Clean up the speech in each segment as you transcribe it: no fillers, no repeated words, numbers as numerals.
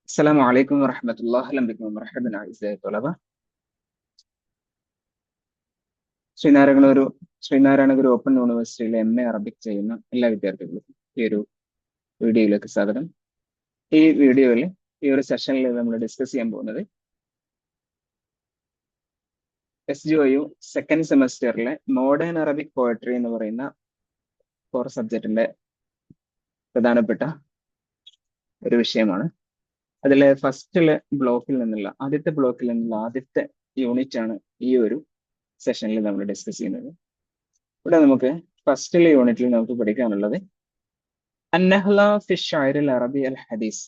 السلام عليكم ورحمة الله. أهلا بكم ومرحبا أعزائي الطلبة. Sree Narayana Guru Sree Narayana Guru open യൂണിവേഴ്സിറ്റിയിലെ MA Arabic ചെയ്യുന്ന എല്ലാ വിദ്യാർത്ഥികൾക്കും ഈ ഒരു വീഡിയോയിലേക്ക് സ്വാഗതം. ഈ വീഡിയോയിൽ ഈ ഒരു സെഷനിൽ നമ്മൾ ഡിസ്കസ് ചെയ്യാൻ പോകുന്നത് SGOU സെക്കൻഡ് സെമസ്റ്ററിലെ മോഡേൺ അറബിക് പോയട്രി എന്ന് പറയുന്ന കോർ സബ്ജക്റ്റിന്റെ പ്രധാനപ്പെട്ട ഒരു വിഷയമാണ്. അതിലെ ആദ്യത്തെ ബ്ലോക്കിൽ നിന്നുള്ള ആദ്യത്തെ യൂണിറ്റ് ആണ് ഈ ഒരു സെഷനിൽ നമ്മൾ ഡിസ്കസ് ചെയ്യുന്നത്. ഇവിടെ നമുക്ക് ഫസ്റ്റിലെ യൂണിറ്റിൽ നമുക്ക് പഠിക്കാനുള്ളത് അന്നഹ്ല ഫി ഷായറിൽ അറബി അൽ ഹദീസ്,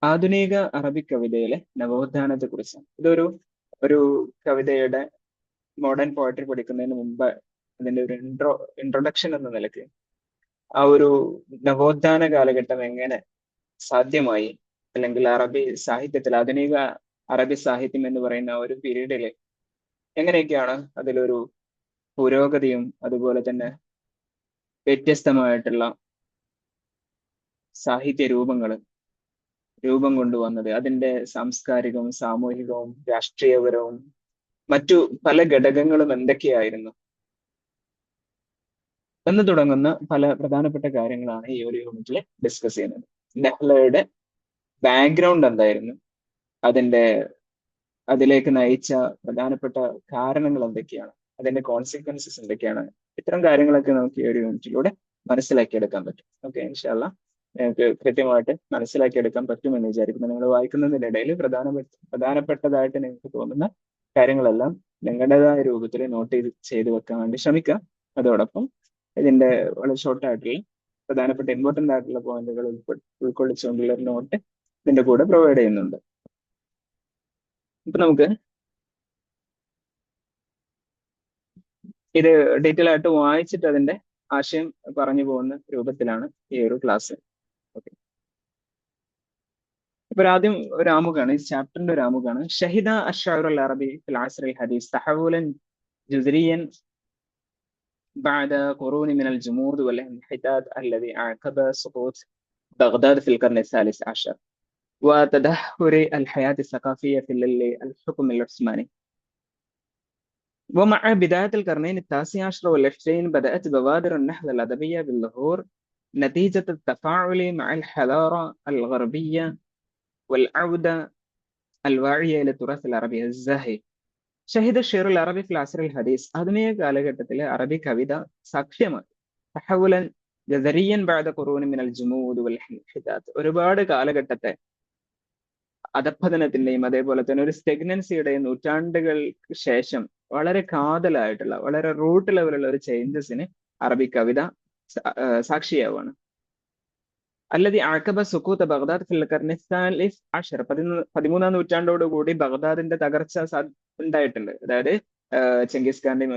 ആധുനിക അറബി കവിതയിലെ നവോത്ഥാനത്തെ കുറിച്ചാണ്. ഒരു കവിതയുടെ മോഡേൺ പോയട്രി പഠിക്കുന്നതിന് മുമ്പ് അതിന്റെ ഒരു ഇൻട്രൊഡക്ഷൻ എന്ന നിലയ്ക്ക് ആ ഒരു നവോത്ഥാന കാലഘട്ടം എങ്ങനെ സാധ്യമായി, അല്ലെങ്കിൽ അറബി സാഹിത്യത്തിൽ ആധുനിക അറബി സാഹിത്യം എന്ന് പറയുന്ന ഒരു പീരീഡില് എങ്ങനെയൊക്കെയാണ് അതിലൊരു പുരോഗതിയും അതുപോലെ തന്നെ വ്യത്യസ്തമായിട്ടുള്ള സാഹിത്യ രൂപം കൊണ്ടുവന്നത്, അതിന്റെ സാംസ്കാരികവും സാമൂഹികവും രാഷ്ട്രീയപരവും മറ്റു പല ഘടകങ്ങളും എന്തൊക്കെയായിരുന്നു എന്ന് തുടങ്ങുന്ന പല പ്രധാനപ്പെട്ട കാര്യങ്ങളാണ് ഈ ഒരു യൂണിറ്റിൽ ഡിസ്കസ് ചെയ്യുന്നത്. നെഹ്ലയുടെ ബാക്ക്ഗ്രൗണ്ട് എന്തായിരുന്നു, അതിലേക്ക് നയിച്ച പ്രധാനപ്പെട്ട കാരണങ്ങൾ എന്തൊക്കെയാണ്, അതിന്റെ കോൺസിക്വൻസസ് എന്തൊക്കെയാണ്, ഇത്തരം കാര്യങ്ങളൊക്കെ നമുക്ക് ഈ ഒരു യൂണിറ്റിലൂടെ മനസ്സിലാക്കിയെടുക്കാൻ പറ്റും. ഓക്കെ, ഇൻഷാല്ല നിങ്ങൾക്ക് കൃത്യമായിട്ട് മനസ്സിലാക്കിയെടുക്കാൻ പറ്റുമെന്ന് വിചാരിക്കുന്നു. നിങ്ങൾ വായിക്കുന്നതിനിടയിൽ പ്രധാനപ്പെട്ടതായിട്ട് നിങ്ങൾക്ക് തോന്നുന്ന കാര്യങ്ങളെല്ലാം നിങ്ങളുടേതായ രൂപത്തിൽ നോട്ട് ചെയ്ത് വെക്കാൻ വേണ്ടി ശ്രമിക്കുക. അതോടൊപ്പം ഇതിന്റെ വളരെ ഷോർട്ടായിട്ടുള്ള പ്രധാനപ്പെട്ട ഇമ്പോർട്ടന്റ് ആയിട്ടുള്ള പോയിന്റുകൾ ഉൾക്കൊള്ളിച്ചുകൊണ്ടുള്ള ഒരു നോട്ട് ഇതിന്റെ കൂടെ പ്രൊവൈഡ് ചെയ്യുന്നുണ്ട്. ഇപ്പൊ നമുക്ക് ഇത് ഡീറ്റെയിൽ ആയിട്ട് വായിച്ചിട്ട് അതിന്റെ ആശയം പറഞ്ഞു പോകുന്ന രൂപത്തിലാണ് ഈ ഒരു ക്ലാസ്. ഓക്കെ, ഇപ്പൊ ആദ്യം ഒരു ആമുഖാണ്, ഈ ചാപ്റ്ററിന്റെ ഒരു ആമുഖാണ്. ഷഹിദ അഷ്അറു അൽ അറബി ഫിൽ അസ്ർ അൽ ഹദീസ് തഹവുലൻ ജുസ്രിയൻ بعد قرون من الجمود والانحطاط الذي أعقب سقوط بغداد في القرن الثالث عشر وتدهور الحياة الثقافية في الحكم العثماني. ومع بداية القرنين التاسع عشر والعشرين بدأت بوادر النهضة الأدبية بالظهور نتيجة التفاعل مع الحضارة الغربية والعودة الواعية إلى التراث العربي الزاهي. ഷഹിദ ഷെയറുൽ അറബി ഫിൽ അസ്റിൽ ഹദീസ്, ആധുനിക കാലഘട്ടത്തിലെ അറബി കവിത സാക്ഷ്യമായി തഹവുലൻ ജസരിയൻ ബഅദ ഖുറൂനി മിനൽ ജുമൂദ് വൽ ഇൻഹിതാത്ത്, ഒരുപാട് കാലഘട്ടത്തെ അധപ്പതനത്തിന്റെയും അതേപോലെ തന്നെ ഒരു സ്റ്റെഗ്നൻസിയുടെയും നൂറ്റാണ്ടുകൾക്ക് ശേഷം വളരെ കാതലായിട്ടുള്ള, വളരെ റൂട്ട് ലെവലുള്ള ഒരു ചേഞ്ചസിന് അറബി കവിത സാക്ഷിയാവാണ്. അല്ലതി അഅഖബ സുഖൂത ബഗ്ദാദ് ഫിൽ ഖർനി സാലിസ് അഷർ, 13-ാം നൂറ്റാണ്ടോടുകൂടി ബഗ്ദാദിന്റെ തകർച്ച ഉണ്ടായിട്ടുണ്ട്. അതായത് ചെങ്കിസ് ഖാന്റെയും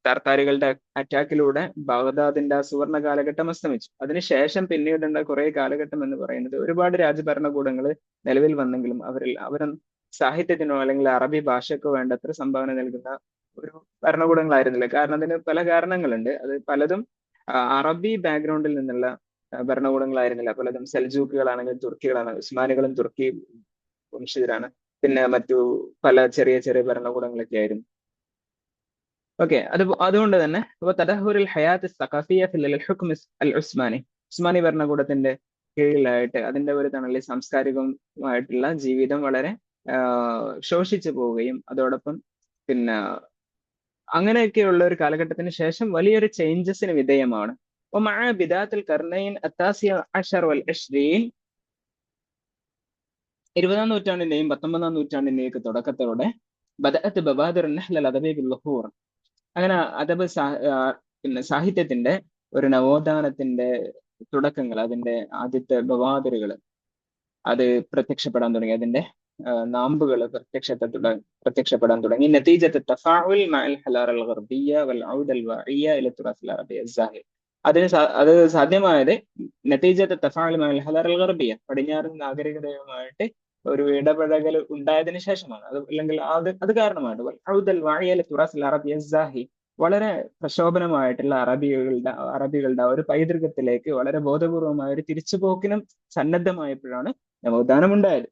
തർത്താരികളുടെ അറ്റാക്കിലൂടെ ബഗ്ദാദിന്റെ ആ സുവർണ കാലഘട്ടം അസ്തമിച്ചു. അതിനുശേഷം പിന്നീടുണ്ട കുറെ കാലഘട്ടം എന്ന് പറയുന്നത് ഒരുപാട് രാജഭരണകൂടങ്ങൾ നിലവിൽ വന്നെങ്കിലും അവർ സാഹിത്യത്തിനോ അല്ലെങ്കിൽ അറബി ഭാഷയ്ക്കോ വേണ്ടത്ര സംഭാവന നൽകുന്ന ഒരു ഭരണകൂടങ്ങളായിരുന്നില്ല. കാരണം അതിന് പല കാരണങ്ങളുണ്ട്. അത് പലതും അറബി ബാക്ക്ഗ്രൗണ്ടിൽ നിന്നുള്ള ഭരണകൂടങ്ങളായിരുന്നില്ല. പലതും സെൽജൂക്കുകളാണെങ്കിൽ തുർക്കികളാണ്, ഉസ്മാനികളും തുർക്കി വംശജരാണ്. പിന്നെ മറ്റു പല ചെറിയ ചെറിയ ഭരണകൂടങ്ങളൊക്കെ ആയിരുന്നു. ഓക്കെ, അതുകൊണ്ട് തന്നെ തദഹുറുൽ ഹയാത്ത് സഖാഫിയ ഫിൽ ഹുക്ം അൽ ഉസ്മാനി, ഉസ്മാനി ഭരണകൂടത്തിന്റെ കീഴിലായിട്ട് അതിന്റെ ഒരു തണലിൽ സാംസ്കാരികമായിട്ടുള്ള ജീവിതം വളരെ ശോഷിച്ചു പോവുകയും അതോടൊപ്പം പിന്നെ അങ്ങനെയൊക്കെയുള്ള ഒരു കാലഘട്ടത്തിന് ശേഷം വലിയൊരു ചേഞ്ചസിന് വിധേയമാണ്. ومع بداية القرنين التاسع عشر والعشرين, 20-ാം നൂറ്റാണ്ടിന്റെയും 19-ാം നൂറ്റാണ്ടിന്റെയും തുടക്കത്തോടെ ബദഅത്ത് ബവാദിർ നഹ്ല അൽ അദബി ബിൽ ളുഹൂർ, അങ്ങനെ അദബ് സാഹിത്യത്തിന്റെ ഒരു നവോത്ഥാനത്തിന്റെ തുടക്കങ്ങൾ, അതിന്റെ ആദ്യത്തെ ബവാദിറുകൾ അത് പ്രത്യക്ഷപ്പെടാൻ തുടങ്ങി, അതിന്റെ നാമ്പുകൾ പ്രത്യക്ഷപ്പെടാൻ തുടങ്ങി. നതീജത്ത് തഫാഉൽ മഅൽ ഹലാറ അൽ ഗർബിയ്യ വൽ ഔദ അൽ വാഇയ്യ ഇല തുറാസ് അൽ അറബി അസ്സാഹിർ, അത് സാധ്യമായത് നതീജത്ത് തഫാഉൽ മഅൽ ഹലാറ അൽ ഗർബിയ്യ, പടിഞ്ഞാറൻ നാഗരികതയുമായിട്ട് ഒരു ഇടപെടൽ ഉണ്ടായതിനു ശേഷമാണ്. അല്ലെങ്കിൽ അത് കാരണമാണ് വൽ ഔദ അൽ വാഇയ്യ ഇല തുറാസ് അൽ അറബി അസ്സാഹിർ, വളരെ പ്രശോഭനമായിട്ടുള്ള അറബികളുടെ ഒരു പൈതൃകത്തിലേക്ക് വളരെ ബോധപൂർവമായ ഒരു തിരിച്ചുപോക്കിനും സന്നദ്ധമായപ്പോഴാണ് നവോത്ഥാനം ഉണ്ടായത്.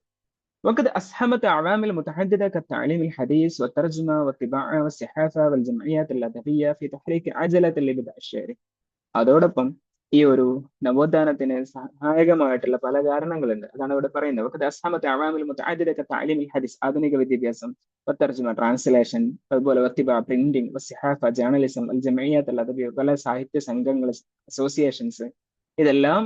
وقد أسهمت عوامل متعددة كالتعليم الحديث والترجمة والطباعة والصحافة والجمعيات الأدبية في تحريك عجلة الإبداع الشعري. അതോടൊപ്പം ഈ ഒരു നവോത്ഥാനത്തിന് സഹായകമായിട്ടുള്ള പല കാരണങ്ങളുണ്ട്. അതാണ് ഇവിടെ പറയുന്നത്. وقد أسهمت عوامل متعددة كالتعليم الحديث, ആധുനിക വിദ്യാഭ്യാസം, والترجمة ട്രാൻസ്ലേഷൻ, അതുപോലെ والطباعة പ്രിന്റിംഗ്, والصحافة ജേർണലിസം, الجمعيات الأدبية പല സാഹിത്യ സംഘങ്ങൾ, അസോസിയേഷൻസ്, ഇതെല്ലാം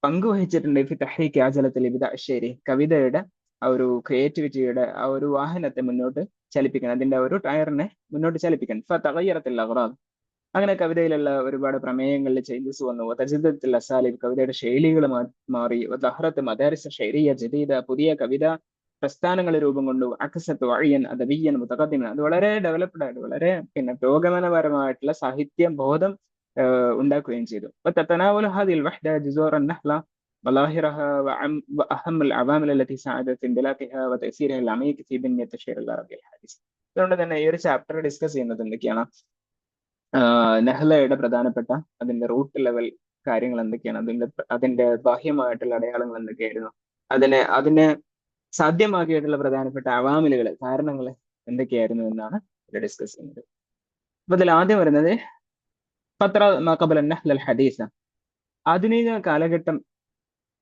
പങ്കുവഹിച്ചിട്ടുണ്ട് ഫി തഹ്രീക്ക് അജലത്തിൽ ഇബ്ദാ അശ്ശേരി, കവിതയുടെ ആ ഒരു ക്രിയേറ്റിവിറ്റിയുടെ ആ ഒരു വാഹനത്തെ മുന്നോട്ട് ചലിപ്പിക്കാൻ, അതിന്റെ ആ ഒരു ടയറിനെ മുന്നോട്ട് ചലിപ്പിക്കാൻ. ഫതഗയ്യറത്തിൽ അഗ്റാദ്, അങ്ങനെ കവിതയിലുള്ള ഒരുപാട് പ്രമേയങ്ങളിൽ ചേഞ്ചസ് വന്നു. തജദ്ദുൽ അസാലിബ്, കവിതയുടെ ശൈലികൾ മാറി. ദഹ്റത്ത് മദാരിസ് ഷൈരിയ ജദീദ, പുതിയ കവിത പ്രസ്ഥാനങ്ങൾ രൂപം കൊണ്ടു. അക്സത്ത് വഴിയൻ അദബിയൻ മുതഖദ്ദിമൻ, അത് വളരെ ഡെവലപ്ഡ് ആയിട്ട് വളരെ പുരോഗമനപരമായിട്ടുള്ള സാഹിത്യ ബോധം ഉണ്ടാക്കുകയും ചെയ്തു. وتتناول هذه الوحدة جذور النهضة مظاهرها وأهم العوامل التي ساعدت في اندلاعها وتأثيرها العميق في بنية الشعر العربي الحديث. അതുകൊണ്ട് തന്നെ ഈ ഒരു ചാപ്റ്റർ ഡിസ്കസ് ചെയ്യുന്നത് എന്തൊക്കെയാണ്? നെഹ്ലയുടെ പ്രധാനപ്പെട്ട അതിന്റെ റൂട്ട് ലെവൽ കാര്യങ്ങൾ എന്തൊക്കെയാണ്, അതിന്റെ ബാഹ്യമായിട്ടുള്ള അടയാളങ്ങൾ എന്തൊക്കെയായിരുന്നു, അതിനെ സാധ്യമാക്കിയിട്ടുള്ള പ്രധാനപ്പെട്ട അവാമിലുകൾ, കാരണങ്ങൾ എന്തൊക്കെയായിരുന്നു എന്നാണ് ഇവിടെ ഡിസ്കസ് ചെയ്യുന്നത്. അപ്പൊ ഇതിൽ ആദ്യം വരുന്നത് ഫത്ര മാ ഖബല നഹ്ല അൽ ഹദീസ, ആധുനിക കാലഘട്ടം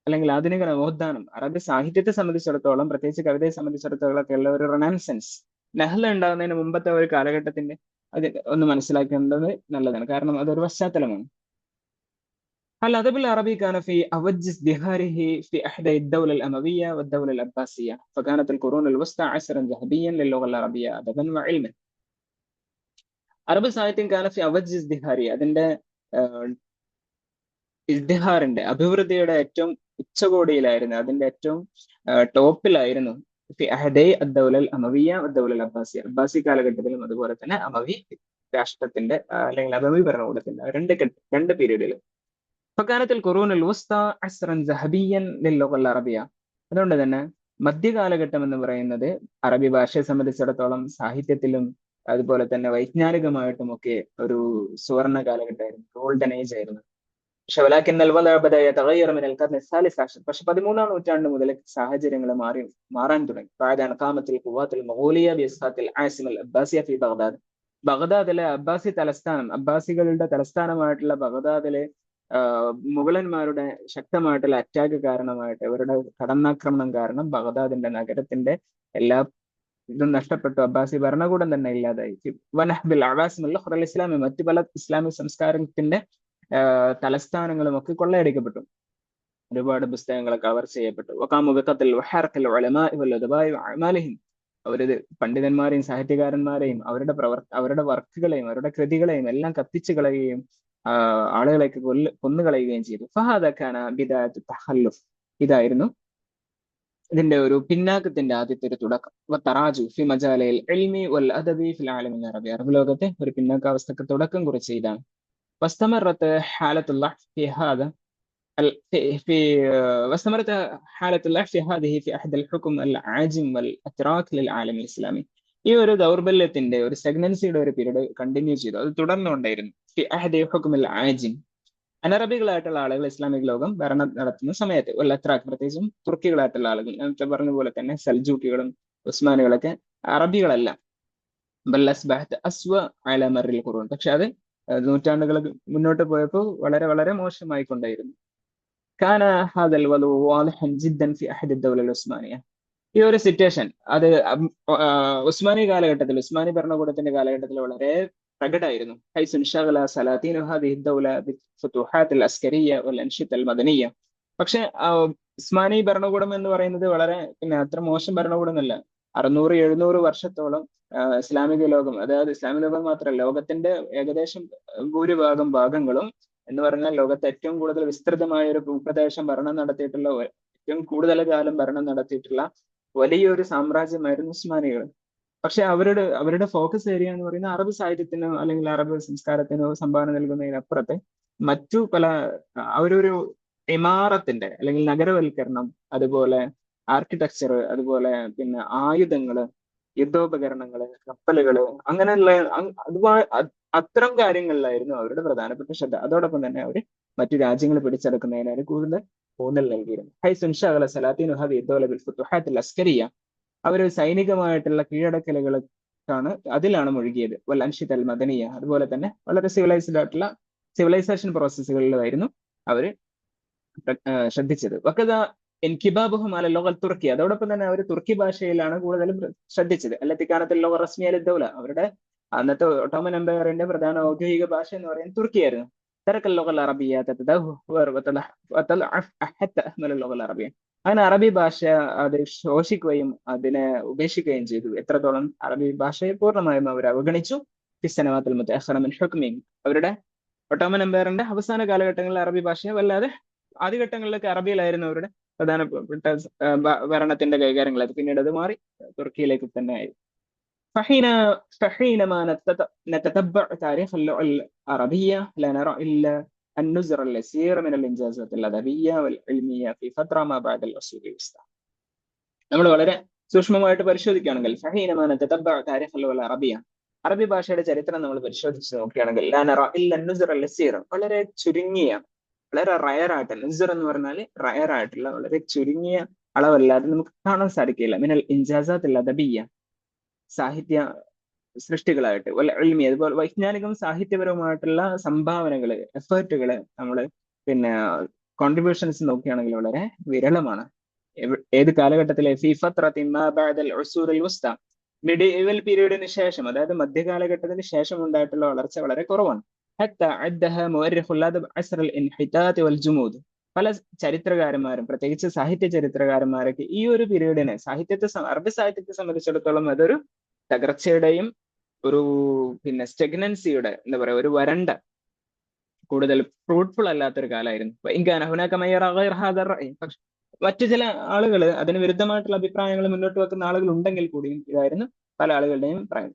അല്ലെങ്കിൽ ആധുനിക നവോത്ഥാനം. അറബി സാഹിത്യത്തെ സംബന്ധിച്ചിടത്തോളം, പ്രത്യേകിച്ച് കവിതയെ സംബന്ധിച്ചിടത്തോളം ഒക്കെ ഉള്ള ഒരു റെനൻസൻസ്, നെഹ്ല ഉണ്ടാകുന്നതിന് മുമ്പത്തെ ഒരു കാലഘട്ടത്തിന്റെ അത് ഒന്ന് മനസ്സിലാക്കേണ്ടത് നല്ലതാണ്. കാരണം അതൊരു പശ്ചാത്തലമാണ്. الأدب العربي كان في أوج ازدهاره في إحدى الدولة الأموية والدولة العباسية، فكانت القرون الوسطى عصرا ذهبيا للغة العربية أدبا وعلما. അറബ് സാഹിത്യം കാന ഫി അവജ് ഇസ്തിഹാരി, അതിന്റെ ഇസ്തിഹാറിന്റെ അഭിവൃദ്ധിയുടെ ഏറ്റവും ഉച്ചകോടിയിലായിരുന്നു, അതിന്റെ ഏറ്റവും ടോപ്പിലായിരുന്നു. ഫി അഹദൈ അദ്ദൗലൽ അമവിയ വദ്ദൗലൽ അബ്ബാസിയ, അബ്ബാസി കാലഘട്ടത്തിലും അതുപോലെ തന്നെ അമവി രാഷ്ട്രത്തിന്റെ അല്ലെങ്കിൽ അമവി ഭരണകൂടത്തിന്റെ രണ്ട് പീരീഡിലും. ഫകാനത്തുൽ ഖുറൂനുൽ വുസ്ത അസ്റൻ സഹബിയൻ ലില്ലുഗൽ അറബിയ, അതുകൊണ്ട് തന്നെ മധ്യകാലഘട്ടം എന്ന് പറയുന്നത് അറബി ഭാഷയെ സംബന്ധിച്ചിടത്തോളം സാഹിത്യത്തിലും അതുപോലെ തന്നെ വൈജ്ഞാനികമായിട്ടും ഒക്കെ ഒരു സുവർണ കാലഘട്ടമായിരുന്നു, ഗോൾഡൻ ഏജ് ആയിരുന്നു. പക്ഷെ പക്ഷെ 13-ാം നൂറ്റാണ്ട് മുതൽ സാഹചര്യങ്ങൾ മാറാൻ തുടങ്ങി. ബഗ്ദാദിലെ അബ്ബാസി തലസ്ഥാനം, അബ്ബാസികളുടെ തലസ്ഥാനമായിട്ടുള്ള ബഗ്ദാദിലെ മുഗളന്മാരുടെ ശക്തമായിട്ടുള്ള അറ്റാക്ക് കാരണമായിട്ട്, അവരുടെ കടന്നാക്രമണം കാരണം ബഗ്ദാദിന്റെ നഗരത്തിന്റെ എല്ലാ ഇതും നഷ്ടപ്പെട്ടു. അബ്ബാസി ഭരണകൂടം തന്നെ ഇല്ലാതായി. വനഹ്ബിൽ അവാസിമുൽ ഇസ്ലാമി, മറ്റു പല ഇസ്ലാമിക് സംസ്കാരത്തിന്റെ തലസ്ഥാനങ്ങളും ഒക്കെ കൊള്ളയടിക്കപ്പെട്ടു. ഒരുപാട് പുസ്തകങ്ങൾ കവർ ചെയ്യപ്പെട്ടു. അവരത് പണ്ഡിതന്മാരെയും സാഹിത്യകാരന്മാരെയും അവരുടെ വർക്കുകളെയും അവരുടെ കൃതികളെയും എല്ലാം കത്തിച്ചു കളയുകയും ആളുകളെയൊക്കെ കൊന്നുകളയുകയും ചെയ്തു. ഫഹാദ ഖാന ബിദായത്തു തഖല്ലുഫ്, ഇതായിരുന്നു ഇതിന്റെ ഒരു പിന്നാക്കത്തിന്റെ ആദ്യത്തെ ഒരു തുടക്കം. തറാജു ഫി മജാലയിൽ ഇൽമി വൽ അദബി ഫിൽ ആലമിൽ അറബി, അറബ് ലോകത്തെ ഒരു പിന്നാക്കാവസ്ഥക്ക് തുടക്കം കുറിച്ച ഇതാണ്. واستمرت حالة الضعف في هذا واستمرت حالة الضعف في هذه في أحد الحكم العاجم والأتراك للعالم الإسلامي. ഈ ഒരു ദൗർബല്യത്തിന്റെ ഒരു സെഗ്നൻസിയുടെ ഒരു പീരീഡ് കണ്ടിന്യൂ ചെയ്തു, അത് തുടർന്നുകൊണ്ടായിരുന്നു. ഫി അഹദി ഹുക്മുൽ ആജിം, അനറബികളായിട്ടുള്ള ആളുകൾ ഇസ്ലാമിക് ലോകം ഭരണം നടത്തുന്ന സമയത്ത്, അത്രാഖ് പ്രത്യേകിച്ചും തുർക്കികളായിട്ടുള്ള ആളുകൾ, നേരത്തെ പറഞ്ഞ പോലെ തന്നെ സൽജൂക്കികളും ഉസ്മാനികളൊക്കെ അറബികളല്ല. പക്ഷെ അത് നൂറ്റാണ്ടുകൾ മുന്നോട്ട് പോയപ്പോൾ വളരെ വളരെ മോശമായിക്കൊണ്ടായിരുന്നു. കാന ഹാദൽ വലു വാളിഹൻ ജിദ്ദൻ ഫി അഹദി ദൗലൽ ഉസ്മാനിയ, ഈ ഒരു സിറ്റുവേഷൻ അത് ഉസ്മാനി കാലഘട്ടത്തിൽ, ഉസ്മാനി ഭരണകൂടത്തിന്റെ കാലഘട്ടത്തിൽ വളരെ പ്രകടമായിരുന്നു. പക്ഷെ ഉസ്മാനി ഭരണകൂടം എന്ന് പറയുന്നത് വളരെ അത്ര മോശം ഭരണകൂടം എന്നല്ല. 600-700 വർഷത്തോളം ഇസ്ലാമിക ലോകം, അതായത് ഇസ്ലാമിക ലോകം മാത്രമല്ല, ലോകത്തിന്റെ ഏകദേശം ഭൂരിഭാഗം ഭാഗങ്ങളും എന്ന് പറഞ്ഞാൽ ലോകത്തെ ഏറ്റവും കൂടുതൽ വിസ്തൃതമായ ഒരു ഭൂപ്രദേശം ഭരണം നടത്തിയിട്ടുള്ള, ഏറ്റവും കൂടുതൽ കാലം ഭരണം നടത്തിയിട്ടുള്ള വലിയൊരു സാമ്രാജ്യമായിരുന്നു ഉസ്മാനികൾ. പക്ഷെ അവരുടെ ഫോക്കസ് ഏരിയ എന്ന് പറയുന്നത് അറബ് സാഹിത്യത്തിനോ അല്ലെങ്കിൽ അറബ് സംസ്കാരത്തിനോ സംഭാവന നൽകുന്നതിനപ്പുറത്തെ മറ്റു പല അവരൊരു ഇമാറത്തിന്റെ അല്ലെങ്കിൽ നഗരവൽക്കരണം, അതുപോലെ ആർക്കിടെക്ചർ, അതുപോലെ ആയുധങ്ങള്, യുദ്ധോപകരണങ്ങള്, കപ്പലുകള്, അങ്ങനെയുള്ള അത്തരം കാര്യങ്ങളിലായിരുന്നു അവരുടെ പ്രധാനപ്പെട്ട ശ്രദ്ധ. അതോടൊപ്പം തന്നെ അവർ മറ്റു രാജ്യങ്ങൾ പിടിച്ചെടുക്കുന്നതിനാണ് കൂടുതൽ ഊന്നൽ നൽകിയിരുന്നു. അവർ സൈനികമായിട്ടുള്ള കീഴടക്കലുകൾക്കാണ് അതിലാണ് മുഴുകിയത്. വൽ അൻഷിദ അൽ മദനിയ, അതുപോലെ തന്നെ വളരെ സിവിലൈസ്ഡ് ആയിട്ടുള്ള സിവിലൈസേഷൻ പ്രോസസ്സുകളിലായിരുന്നു അവർ ശ്രദ്ധിച്ചത്. വക്കത ഇൻകിബാബുഹും അല ലോകൽ തുർക്കി, അതോടൊപ്പം തന്നെ അവർ തുർക്കി ഭാഷയിലാണ് കൂടുതലും ശ്രദ്ധിച്ചത്. അല്ലത്തിക്കാനത്തിൽ ലോക റസ്മിയൽ ദൗല, അവരുടെ അന്നത്തെ ഒട്ടോമൻ എംപയറിന്റെ പ്രധാന ഔദ്യോഗിക ഭാഷ എന്ന് പറയുന്നത് തുർക്കിയായിരുന്നു. തറക്കൽ ലോകൽ അറബിയ ലോകൽ അറബിയ, അങ്ങനെ അറബി ഭാഷ അത് ശോഷിക്കുകയും അതിനെ ഉപേക്ഷിക്കുകയും ചെയ്തു. എത്രത്തോളം അറബി ഭാഷയെ പൂർണ്ണമായും അവർ അവഗണിച്ചു. ഫിസ്സനവാത്തുൽ മുതഅഖിറ മിൻ ഹുക്മി, അവരുടെ ഒട്ടോമൻ എംപയറിന്റെ അവസാന കാലഘട്ടങ്ങളിൽ അറബി ഭാഷയെ വല്ലാതെ, ആദ്യഘട്ടങ്ങളിലൊക്കെ അറബിയിലായിരുന്നു അവരുടെ പ്രധാനപ്പെട്ട ഭരണത്തിന്റെ കൈകാര്യങ്ങൾ. അത് പിന്നീട് അത് മാറി തുർക്കിയിലേക്ക് തന്നെ ആയി. فحينما نتتبع تاريخ اللغة العربية لا نرى إلا النزر اليسير من الإنجازات الأدبية والعلمية في فترة ما بعد العصور الوسطى. നമ്മൾ വളരെ സൂക്ഷ്മമായിട്ട് പരിശോധിക്കുകയാണെങ്കിൽ ഫഹീനമാ നതതബ്ബഅ താരിഖ് അൽ അറബിയ, അറബി ഭാഷയുടെ ചരിത്രം നമ്മൾ പരിശോധിച്ച് നോക്കുകയാണെങ്കിൽ ലാ നറ ഇല്ല നുസ്ർ അൽ യസീർ, വളരെ ചുരുങ്ങിയ, വളരെ റയർ ആയിട്ട്, നുസ്ർ എന്ന് പറഞ്ഞാൽ റയർ ആയിട്ടുള്ള വളരെ ചുരുങ്ങിയ അളവല്ലാതെ നമുക്ക് കാണാൻ സാധിക്കില്ല. മിനൽ ഇൻജാസാത്ത് അൽ അദബിയ്യ, സാഹിത്യ സൃഷ്ടികളായിട്ട്, ഇൽമി, അതുപോലെ വൈജ്ഞാനികവും സാഹിത്യപരവുമായിട്ടുള്ള സംഭാവനകള്, എഫേർട്ടുകള്, നമ്മള് പിന്നെ കോൺട്രിബ്യൂഷൻസ് നോക്കുകയാണെങ്കിൽ വളരെ വിരളമാണ്. ഏത് കാലഘട്ടത്തിലെ മിഡീവൽ പീരീഡിന് ശേഷം, അതായത് മധ്യകാലഘട്ടത്തിന് ശേഷം ഉണ്ടായിട്ടുള്ള വളർച്ച വളരെ കുറവാണ്. പല ചരിത്രകാരന്മാരും, പ്രത്യേകിച്ച് സാഹിത്യ ചരിത്രകാരന്മാരൊക്കെ ഈ ഒരു പീരീഡിനെ, അറബി സാഹിത്യത്തെ സംബന്ധിച്ചിടത്തോളം അതൊരു തകർച്ചയുടെയും ഒരു പിന്നെ സ്റ്റെഗ്നൻസിയുടെ, എന്താ പറയാ, ഒരു വരണ്ട, കൂടുതൽ ഫ്രൂട്ട്ഫുൾ അല്ലാത്തൊരു കാലമായിരുന്നു. പക്ഷെ മറ്റു ചില ആളുകൾ, അതിന് വിരുദ്ധമായിട്ടുള്ള അഭിപ്രായങ്ങൾ മുന്നോട്ട് വെക്കുന്ന ആളുകൾ ഉണ്ടെങ്കിൽ കൂടിയും ഇതായിരുന്നു പല ആളുകളുടെയും അഭിപ്രായം.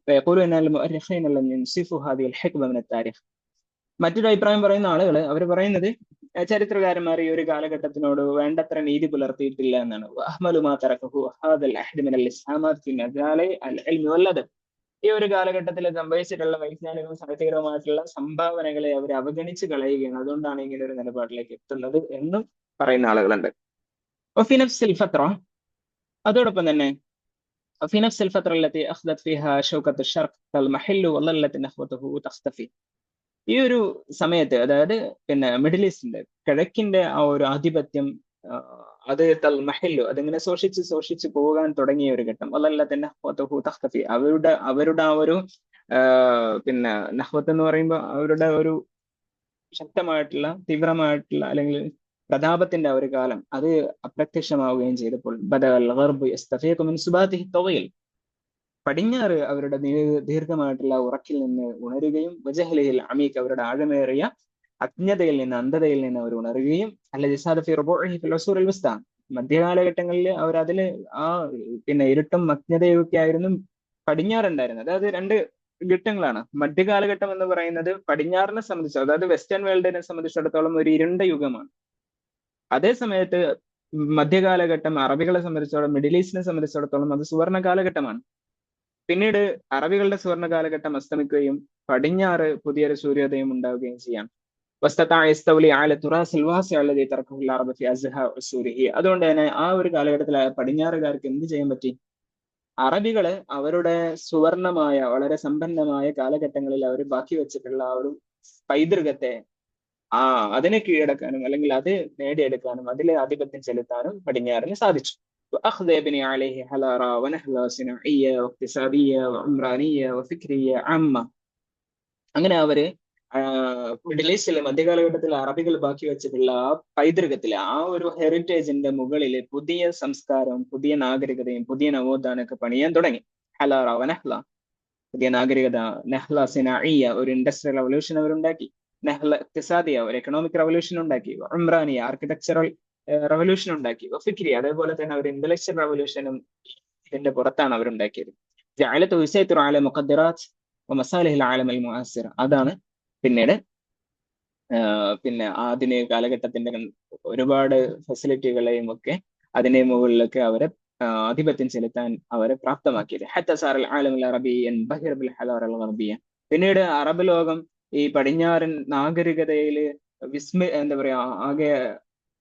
മറ്റൊരു അഭിപ്രായം പറയുന്ന ആളുകൾ, അവർ പറയുന്നത് ചരിത്രകാരന്മാർ ഈ ഒരു കാലഘട്ടത്തിനോട് വേണ്ടത്ര നീതി പുലർത്തിയിട്ടില്ല എന്നാണ്. ഈ ഒരു കാലഘട്ടത്തിൽ സംഭവിച്ചിട്ടുള്ള വൈജ്ഞാനികവും സാഹിത്യപരവുമായിട്ടുള്ള സംഭാവനകളെ അവർ അവഗണിച്ച് കളയുകയാണ്. അതുകൊണ്ടാണ് ഇങ്ങനെ ഒരു നിലപാടിലേക്ക് എത്തുന്നത് എന്നും പറയുന്ന ആളുകളുണ്ട്. അതോടൊപ്പം തന്നെ ഈ ഒരു സമയത്ത്, അതായത് പിന്നെ മിഡിൽ ഈസ്റ്റിന്റെ, കിഴക്കിന്റെ ആ ഒരു ആധിപത്യം, അത് തൽമഹില്ലു, അതിങ്ങനെ സൂക്ഷിച്ച് പോകാൻ തുടങ്ങിയ ഒരു ഘട്ടം. അവരുടെ ആ ഒരു പിന്നെ നഹ്വത്ത് എന്ന് പറയുമ്പോൾ അവരുടെ ഒരു ശക്തമായിട്ടുള്ള, തീവ്രമായിട്ടുള്ള, അല്ലെങ്കിൽ പ്രതാപത്തിന്റെ ആ ഒരു കാലം അത് അപ്രത്യക്ഷമാവുകയും ചെയ്തപ്പോൾ പടിഞ്ഞാറ് അവരുടെ ദീർഘമായിട്ടുള്ള ഉറക്കിൽ നിന്ന് ഉണരുകയും, വജഹലിൽ അമീഖ്, അവരുടെ ആഴമേറിയ അജ്ഞതയിൽ നിന്ന്, അന്ധതയിൽ നിന്ന് അവർ ഉണരുകയും, മധ്യകാലഘട്ടങ്ങളിൽ അവർ അതില് ആ പിന്നെ ഇരുട്ടും അജ്ഞതയൊക്കെ ആയിരുന്നു പടിഞ്ഞാറുണ്ടായിരുന്നത്. അതായത് രണ്ട് ഘട്ടങ്ങളാണ്. മധ്യകാലഘട്ടം എന്ന് പറയുന്നത് പടിഞ്ഞാറിനെ സംബന്ധിച്ച്, അതായത് വെസ്റ്റേൺ വേൾഡിനെ സംബന്ധിച്ചിടത്തോളം ഒരു ഇരുണ്ട യുഗമാണ്. അതേ സമയത്ത് മധ്യകാലഘട്ടം അറബികളെ സംബന്ധിച്ചിടത്തോളം, മിഡിൽ ഈസ്റ്റിനെ സംബന്ധിച്ചിടത്തോളം അത് സുവർണ കാലഘട്ടമാണ്. പിന്നീട് അറബികളുടെ സുവർണ കാലഘട്ടം അസ്തമിക്കുകയും പടിഞ്ഞാറ് പുതിയൊരു സൂര്യോദയം ഉണ്ടാവുകയും ചെയ്യാം. അതുകൊണ്ട് തന്നെ ആ ഒരു കാലഘട്ടത്തിൽ പടിഞ്ഞാറുകാർക്ക് എന്ത് ചെയ്യാൻ പറ്റി? അറബികള് അവരുടെ സുവർണമായ, വളരെ സമ്പന്നമായ കാലഘട്ടങ്ങളിൽ അവർ ബാക്കി വെച്ചിട്ടുള്ള ആ ഒരു പൈതൃകത്തെ അതിനെ കീഴടക്കാനും, അല്ലെങ്കിൽ അത് നേടിയെടുക്കാനും, അതിലെ ആധിപത്യം ചെലുത്താനും പടിഞ്ഞാറിന് സാധിച്ചു. അങ്ങനെ അവര് മിഡിൽ ഈസ്റ്റിലെ മധ്യകാലഘട്ടത്തിൽ അറബികൾ ബാക്കി വെച്ചിട്ടുള്ള ആ പൈതൃകത്തിലെ ആ ഒരു ഹെറിറ്റേജിന്റെ മുകളിൽ പുതിയ സംസ്കാരവും പുതിയ നാഗരികതയും പുതിയ നവോത്ഥാനമൊക്കെ പണിയാൻ തുടങ്ങി. ഹലാറ വനഹ്ല, പുതിയ നാഗരികത. നെഹ്ല സിനാഇയ, ഒരു ഇൻഡസ്ട്രിയൽ റവല്യൂഷൻ അവരുണ്ടാക്കി. നെഹ്ല ഇഖ്തിസാദിയ, ഒരു എക്കണോമിക് റവല്യൂഷൻ ഉണ്ടാക്കി. ഉംറാനിയ, ആർക്കിടെക്ചറൽ റവല്യൂഷൻ ഉണ്ടാക്കി. ഫിക്രി, അതേപോലെ തന്നെ ഒരു ഇന്റലക്ച്വൽ റവല്യൂഷനും ഇതിന്റെ പുറത്താണ് അവരുണ്ടാക്കിയത്. അതാണ് പിന്നീട് പിന്നെ ആധുനിക കാലഘട്ടത്തിന്റെ ഒരുപാട് ഫെസിലിറ്റികളെയും ഒക്കെ അതിന്റെ മുകളിലൊക്കെ അവരെ ആധിപത്യം ചെലുത്താൻ അവരെ പ്രാപ്തമാക്കിയത്. പിന്നീട് അറബ് ലോകം ഈ പടിഞ്ഞാറൻ നാഗരികതയില് എന്താ പറയാ, ആകെ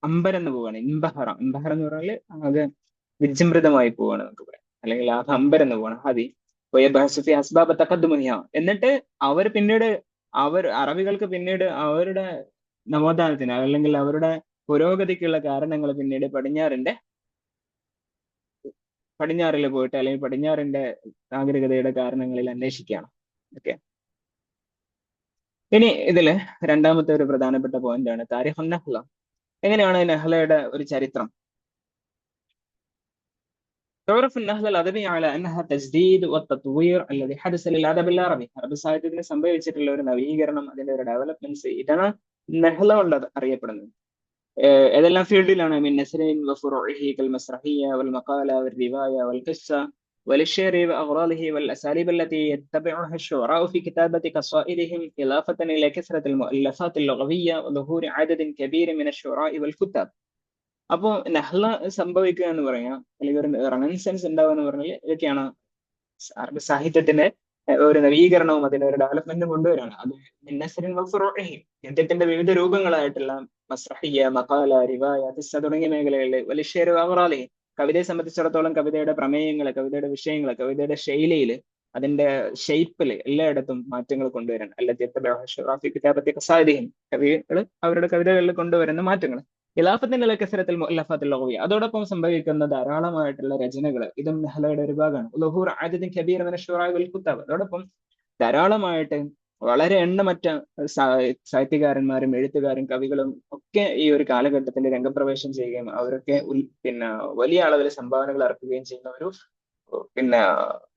അമ്പരന്ന് പോവാണ്. ഇമ്പഹറ എന്ന് പറഞ്ഞാല് ആകെ വിജൃംഭിതമായി പോവാണ് നമുക്ക് പറയാം, അല്ലെങ്കിൽ ആകെ അമ്പരന്ന് പോവാണ്. ഹതി വയബഹസു അസ്ബാബ തഖദ്ദുമിഹ. എന്നിട്ട് അവർ പിന്നീട് അറബികൾക്ക് പിന്നീട് അവരുടെ നവോത്ഥാനത്തിന് അല്ലെങ്കിൽ അവരുടെ പുരോഗതിക്കുള്ള കാരണങ്ങൾ പിന്നീട് പടിഞ്ഞാറിൽ പോയിട്ട് അല്ലെങ്കിൽ പടിഞ്ഞാറിന്റെ നാഗരികതയുടെ കാരണങ്ങളിൽ അന്വേഷിക്കുകയാണ്. ഓക്കെ. ഇനി ഇതില് രണ്ടാമത്തെ ഒരു പ്രധാനപ്പെട്ട പോയിന്റ് ആണ് താരിഖ് നഹ്ല. എങ്ങനെയാണ് നഹ്ലയുടെ ഒരു ചരിത്രം? تعرف النهضة الأدبية على أنها تجديد والتطوير الذي حدث للأدب العربي. അറബ് സാഹിത്യത്തിന് സംഭവിച്ചിട്ടുള്ള ഒരു നവീകരണം, അതിന്റെ ഒരു ഡെവലപ്മെന്റ്സ്, ഇതാണ് നഹ്ല കൊണ്ട് അറിയപ്പെടുന്നത്. ഏതെല്ലാം ഫീൽഡിലാണ്? من نثر وفروعه كالمسرحية والمقالة والرواية والقصة والشعر وأغراضه والأساليب التي يتبعها الشعراء في كتابة قصائدهم، إضافة إلى كثرة المؤلفات اللغوية وظهور عدد كبير من الشعراء والكتاب. അപ്പോ നഹ്ല സംഭവിക്കുക എന്ന് പറയാം, അല്ലെങ്കിൽ ഒരു റെനസൻസ് ഉണ്ടാവുക എന്ന് പറഞ്ഞാൽ ഇതൊക്കെയാണ് അറബ് സാഹിത്യത്തിന്റെ ഒരു നവീകരണവും അതിന്റെ ഒരു ഡെവലപ്മെന്റും കൊണ്ടുവരികയാണ്. അത് മിന്നസരിൻ വഫുറൂഇഹി, ഗദ്യത്തിന്റെ വിവിധ രൂപങ്ങളായിട്ടുള്ള മസ്രഹിയ, മഖാല, റിവായ, ഖിസ്സ തുടങ്ങിയ മേഖലകളിൽ, വലിശ്ശേര് അഗ്റാലിഹി, കവിതയെ സംബന്ധിച്ചിടത്തോളം കവിതയുടെ പ്രമേയങ്ങള്, കവിതയുടെ വിഷയങ്ങള്, കവിതയുടെ ശൈലിയില്, അതിന്റെ ഷേപ്പില് എല്ലായിടത്തും മാറ്റങ്ങൾ കൊണ്ടുവരാൻ. കവികൾ അവരുടെ കവിതകളിൽ കൊണ്ടുവരുന്ന മാറ്റങ്ങൾ. ഖിലാഫത്തിന്റെ കസരത്തിൽ മുഅല്ലഫാത്തുൽ ലഗ്വിയ, അതോടൊപ്പം സംഭവിക്കുന്ന ധാരാളമായിട്ടുള്ള രചനകൾ, ഇതും നഹ്ലയുടെ ഒരു ഭാഗമാണ്. ളുഹൂർ അദദിൻ കബീർ മിന ശുറാഇ വൽ കുതബ്, അതോടൊപ്പം ധാരാളമായിട്ട് വളരെ എണ്ണമറ്റ സാഹിത്യകാരന്മാരും എഴുത്തുകാരും കവികളും ഒക്കെ ഈ ഒരു കാലഘട്ടത്തിൽ രംഗപ്രവേശം ചെയ്യുകയും അവരൊക്കെ പിന്നെ വലിയ അളവിൽ സംഭാവനകൾ ഇറക്കുകയും ചെയ്യുന്ന ഒരു പിന്നെ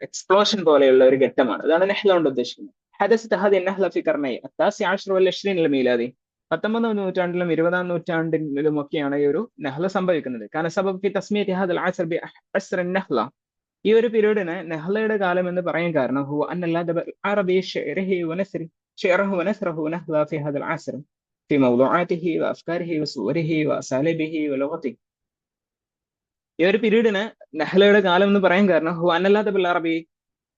എക്സ്പ്ലോഷൻ പോലെയുള്ള ഒരു ഘട്ടമാണ്. അതാണ് നഹ്ല കൊണ്ട് ഉദ്ദേശിക്കുന്നത്. ഹദസത്ത് ഹദിഹിൻ നഹ്ല ഫി ഖർനൈ അത്താസി അശ്റ വൽ 20 മീലാദി, 19ാം നൂറ്റാണ്ടിലും 20ാം നൂറ്റാണ്ടിലും ഒക്കെയാണ് ഈ ഒരു നഹ്ല സംഭവിക്കുന്നത്. കാന സബബ് ഫി തസ്മിയത്തി ഹാദൽ അസ്ർ ബി അസ്ർ നഹ്ല, ഈ ഒരു പീരീഡിന് നഹ്ലയുടെ കാലം എന്ന് പറയാൻ കാരണം ഹുവ അന്നൽ അദബ് അറബി ശിഅറഹു വനസ്റഹു നഹ്ല ഫി ഹാദൽ അസ്ർ ഫി മൗദൂആതിഹി വഅഫ്കാരിഹി വസുവരിഹി വഅസാലിബിഹി വലുഗതിഹി. ഈ ഒരു പീരീഡിന് നഹ്ലയുടെ കാലം എന്ന് പറയാൻ കാരണം ഹുവ അന്നൽ അദബ് അറബി,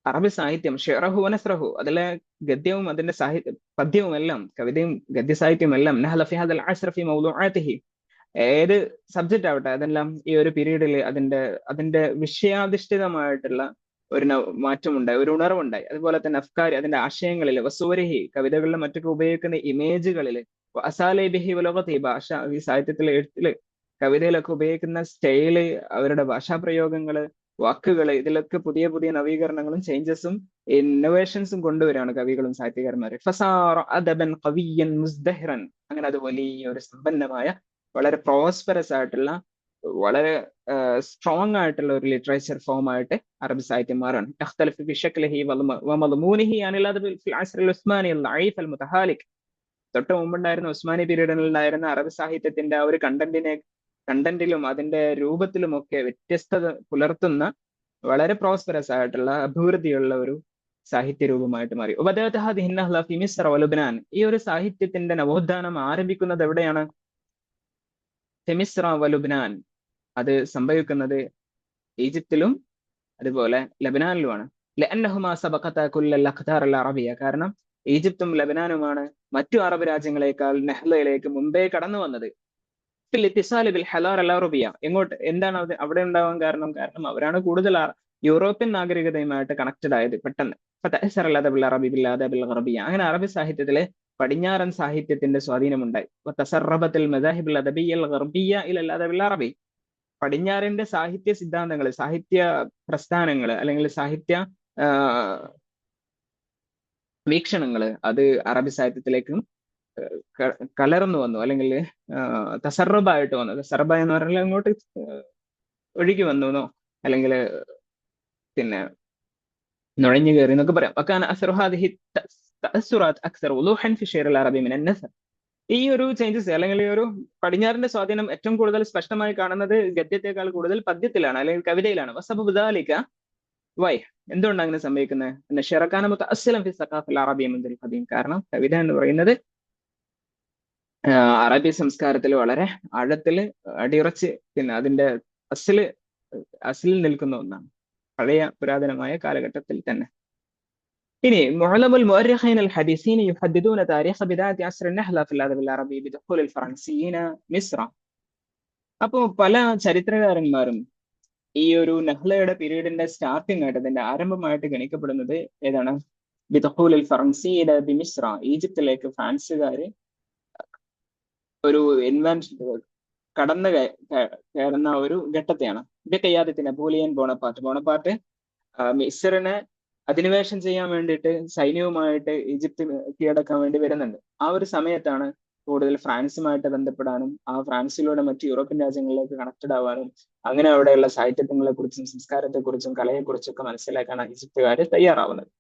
അറബി സാഹിത്യം, ഷിഅറഹു വനസ്റഹു, അതിലെ ഗദ്യവും അതിന്റെ പദ്യവും എല്ലാം, കവിതയും ഗദ്യസാഹിത്യവും എല്ലാം, നഹ്ല ഫി ഹാദൽ അസ്ർ ഫി മൗദൂആതിഹി, ഏത് സബ്ജക്റ്റ് ആവട്ടെ അതെല്ലാം ഈ ഒരു പീരീഡിൽ അതിന്റെ വിഷയാധിഷ്ഠിതമായിട്ടുള്ള ഒരു മാറ്റമുണ്ടായി, ഒരു ഉണർവുണ്ടായി. അതുപോലെ തന്നെ അഫ്കാരി, അതിന്റെ ആശയങ്ങളിൽ, വസുവരിഹി, കവിതകളിലും മറ്റൊക്കെ ഉപയോഗിക്കുന്ന ഇമേജുകളിൽ, അസാലേബിഹി വലുഗതി, ഭാഷ, ഈ സാഹിത്യത്തിലെ എഴുത്തില് കവിതയിലൊക്കെ ഉപയോഗിക്കുന്ന സ്റ്റൈല്, അവരുടെ ഭാഷാപ്രയോഗങ്ങള്, വാക്കുകള്, ഇതിലൊക്കെ പുതിയ പുതിയ നവീകരണങ്ങളും ചേഞ്ചസും ഇന്നോവേഷൻസും കൊണ്ടുവരികയാണ് കവികളും സാഹിത്യകാരന്മാരും. ഫസാറ അദബൻ ഖവിയ്യൻ മുസ്ദഹിറൻ, അങ്ങനെ അത് വലിയ ഒരു സമ്പന്നമായ, വളരെ പ്രോസ്പെറസ് ആയിട്ടുള്ള, വളരെ സ്ട്രോങ് ആയിട്ടുള്ള ഒരു ലിറ്ററേച്ചർ ഫോം ആയിട്ട് അറബി സാഹിത്യം മാറാണ്. തഖ്തലിഫു ഫി ശക്ലിഹി വമദ്മൂനിഹി അനിൽ അദബ് ഫിൽ അസ്റിൽ ഉസ്മാനി അൽ ദഈഫ് അൽ മുതഹാലിക്. തൊട്ട് മുമ്പുണ്ടായിരുന്ന ഉസ്മാനി പീരീഡിലുണ്ടായിരുന്ന അറബ് സാഹിത്യത്തിന്റെ ആ ഒരു കണ്ടന്റിലും അതിന്റെ രൂപത്തിലും ഒക്കെ വ്യത്യസ്തത പുലർത്തുന്ന വളരെ പ്രോസ്പെറസ് ആയിട്ടുള്ള അഭിവൃദ്ധിയുള്ള ഒരു സാഹിത്യ രൂപമായിട്ട് മാറി. ഈ ഒരു സാഹിത്യത്തിന്റെ നവോത്ഥാനം ആരംഭിക്കുന്നത് എവിടെയാണ്? മിസ്ര വ ലുബ്നാൻ, അത് സംഭവിക്കുന്നത് ഈജിപ്തിലും അതുപോലെ ലബനാനിലുമാണ്. ലഅന്നഹുമാ സബഖത കുല്ലൽ അഖ്താർ അൽ അറബിയ, കാരണം ഈജിപ്തും ലബനാനുമാണ് മറ്റു അറബ് രാജ്യങ്ങളെക്കാൾ നഹ്ലയിലേക്ക് മുമ്പേ കടന്നു വന്നത്. എങ്ങോട്ട്, എന്താണ് അവിടെ ഉണ്ടാവാൻ കാരണം? കാരണം അവരാണ് കൂടുതൽ യൂറോപ്യൻ നാഗരികതയുമായിട്ട് കണക്റ്റഡ് ആയത് പെട്ടെന്ന്. അങ്ങനെ അറബി സാഹിത്യത്തിലെ പടിഞ്ഞാറൻ സാഹിത്യത്തിന്റെ സ്വാധീനമുണ്ടായി. അറബി, പടിഞ്ഞാറിന്റെ സാഹിത്യ സിദ്ധാന്തങ്ങൾ, സാഹിത്യ പ്രസ്ഥാനങ്ങൾ, അല്ലെങ്കിൽ സാഹിത്യ വീക്ഷണങ്ങള്, അത് അറബി സാഹിത്യത്തിലേക്കും കലർന്നു വന്നു, അല്ലെങ്കിൽ തസറബായിട്ട് വന്നു. തസറബ എന്ന് പറഞ്ഞാൽ അങ്ങോട്ട് ഒഴുകി വന്നു, അല്ലെങ്കിൽ പിന്നെ നുഴഞ്ഞു കയറി എന്നൊക്കെ പറയാം. ഈ ഒരു ചേഞ്ചസ്, അല്ലെങ്കിൽ ഈ ഒരു പടിഞ്ഞാറിന്റെ സ്വാധീനം ഏറ്റവും കൂടുതൽ സ്പഷ്ടമായി കാണുന്നത് ഗദ്യത്തെക്കാൾ കൂടുതൽ പദ്യത്തിലാണ്, അല്ലെങ്കിൽ കവിതയിലാണ്. വൈ, എന്തുകൊണ്ടാണ് അങ്ങനെ സംഭവിക്കുന്നത്? കാരണം കവിത എന്ന് പറയുന്നത് അറബി സംസ്കാരത്തിൽ വളരെ ആഴത്തില് അടിയുറച്ച് പിന്നെ അതിന്റെ അസിൽ നിൽക്കുന്ന ഒന്നാണ്, പഴയ പുരാതനമായ കാലഘട്ടത്തിൽ തന്നെ. ഇനി മുഅലമുൽ മുഅർരിഖീൻ അൽ ഹദീസീൻ യുഹദ്ദിദൂന താരീഖ ബിദാഅത്തി അസ്ർ النهضة في الأدب العربي بدخول الفرنسيين مصر. അപ്പോൾ പല ചരിത്രകാരന്മാരും ഈ ഒരു നഹ്ലയുടെ പീരീഡിന്റെ സ്റ്റാർട്ടിംഗ് ആയിട്ട്, അതിന്റെ ആരംഭമായിട്ട് ഗണിക്കപ്പെടുന്നത് ഏതാണ്? ബിദഖൂൽ ഫറൻസിയുടെ ബിമിസ്ര, ഈജിപ്തിലേക്ക് ഫ്രാൻസുകാര് ഒരു കടന്നു കയറുന്ന ഒരു ഘട്ടത്തെയാണ്. ബിഖിയാദത്ത് നെപ്പോളിയൻ ബോണപ്പാർട്ട് മിസ്റിനെ അധിനിവേശം ചെയ്യാൻ വേണ്ടിയിട്ട് സൈന്യവുമായിട്ട് ഈജിപ്ത് കീഴടക്കാൻ വേണ്ടി വരുന്നുണ്ട്. ആ ഒരു സമയത്താണ് കൂടുതൽ ഫ്രാൻസുമായിട്ട് ബന്ധപ്പെടാനും ആ ഫ്രാൻസിലൂടെ മറ്റ് യൂറോപ്യൻ രാജ്യങ്ങളിലേക്ക് കണക്റ്റഡ് ആവാനും അങ്ങനെ അവിടെയുള്ള സാഹിത്യങ്ങളെ കുറിച്ചും സംസ്കാരത്തെക്കുറിച്ചും കലയെക്കുറിച്ചും ഒക്കെ മനസ്സിലാക്കാൻ ഈജിപ്തുകാർ തയ്യാറാവുന്നത്.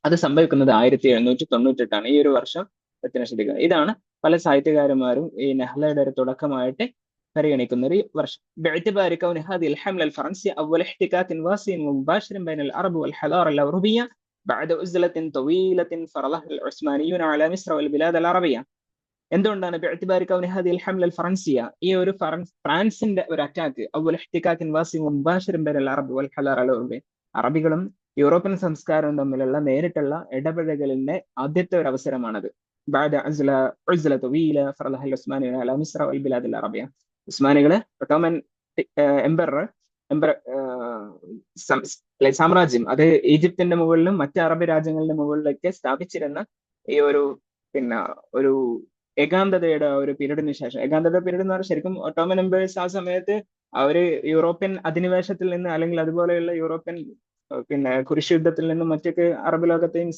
അത് സംഭവിക്കുന്നത് 1798 ഈ ഒരു വർഷം രത്നശതിക. ഇതാണ് പല സാഹിത്യകാരന്മാരും ഈ നഹ്ലയുടെ ഒരു തുടക്കമായിട്ട് പരിഗണിക്കുന്ന ഒരു വർഷം. باعتبار كون هذه الحملة الفرنسية أول احتكاك واسع ومباشر بين العرب والحضارة الأوروبية بعد عزلة طويلة فرضها العثمانيون على مصر والبلاد العربية. എന്തുകൊണ്ടാണ് باعتبار كون هذه الحملة الفرنسية ഈ ഒരു ഫ്രാൻസിന്റെ ഒരു അറ്റാക്ക് أول احتكاك واسع ومباشر بين العرب والحضارة الأوروبية, അറബികളും യൂറോപ്യൻ സംസ്കാരവും തമ്മിലുള്ള നേരിട്ടുള്ള ഇടപെടലിന്റെ ആദ്യത്തെ ഒരു അവസരമാണത്. بعد عزلة طويلة فرضها العثمانيون على مصر والبلاد العربية. ഉസ്മാനികള് ഒട്ടോമൻ സാമ്രാജ്യം അത് ഈജിപ്തിന്റെ മുകളിലും മറ്റ് അറബ് രാജ്യങ്ങളുടെ മുകളിലൊക്കെ സ്ഥാപിച്ചിരുന്ന ഈ ഒരു ഒരു ഏകാന്തതയുടെ ഒരു പീരീഡിന് ശേഷം, ഏകാന്തത പീരീഡ് എന്ന് പറഞ്ഞാൽ ശരിക്കും ഒട്ടോമൻ എംപയേഴ്സ് ആ സമയത്ത് അവര് യൂറോപ്യൻ അധിനിവേശത്തിൽ നിന്ന് അല്ലെങ്കിൽ അതുപോലെയുള്ള യൂറോപ്യൻ കുരിശുയുദ്ധത്തിൽ നിന്നും മറ്റൊക്കെ അറബ് ലോകത്തെയും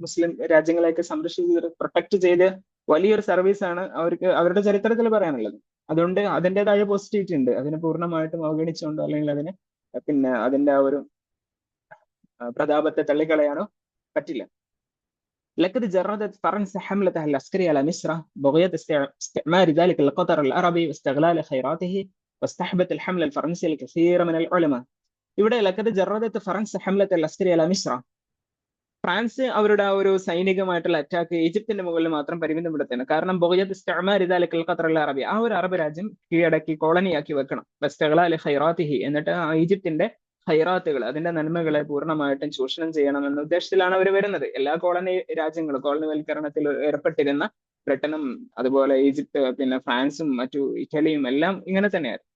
മുസ്ലിം രാജ്യങ്ങളെയൊക്കെ സംരക്ഷിച്ച് പ്രൊട്ടക്ട് ചെയ്ത് വലിയൊരു സർവീസാണ് അവർക്ക് അവരുടെ ചരിത്രത്തിൽ പറയാനുള്ളത്. അതുകൊണ്ട് അതിൻ്റെതായ പോസിറ്റിവിറ്റി ഉണ്ട്. അതിനെ പൂർണ്ണമായിട്ടും അവഗണിച്ചുകൊണ്ടോ അല്ലെങ്കിൽ അതിനെ അതിന്റെ ആ ഒരു പ്രതാപത്തെ തള്ളിക്കളയാനോ പറ്റില്ല. لقد جردت فرنسا حملتها العسكرية على مصر بغية استعمار ذلك القطر العربي واستغلال خيراته واستحبت الحملة الفرنسية الكثير من العلماء. ഇവിടെ ലഖത് ജറദത്ത് ഫറൻസ് ഹംലത്ത് അൽ അസ്കരി അല മിസ്ര, ഫ്രാൻസ് അവരുടെ ആ ഒരു സൈനികമായിട്ടുള്ള അറ്റാക്ക് ഈജിപ്തിന്റെ മുകളിൽ മാത്രം പരിമിതപ്പെടുത്തുന്നു. കാരണം ബോയത്ത് ഇസ്തഅമാർ ദാലിക അൽ ഖത്തർ അൽ അറബി, ആ ഒരു അറബ് രാജ്യം കീഴടക്കി കോളനിയാക്കി വെക്കണം. വസ്തഗ്ലാൽ ഖൈറാത്തിഹി, എന്നിട്ട് ആ ഈജിപ്തിന്റെ ഖൈറാത്തുകൾ അതിന്റെ നന്മകളെ പൂർണ്ണമായിട്ടും ചൂഷണം ചെയ്യണം എന്ന ഉദ്ദേശത്തിലാണ് അവർ വരുന്നത്. എല്ലാ കോളനി രാജ്യങ്ങളും കോളനിവൽക്കരണത്തിൽ ഏർപ്പെട്ടിരുന്ന ബ്രിട്ടനും അതുപോലെ ഈജിപ്ത് ഫ്രാൻസും മറ്റു ഇറ്റലിയും എല്ലാം ഇങ്ങനെ തന്നെയായിരുന്നു.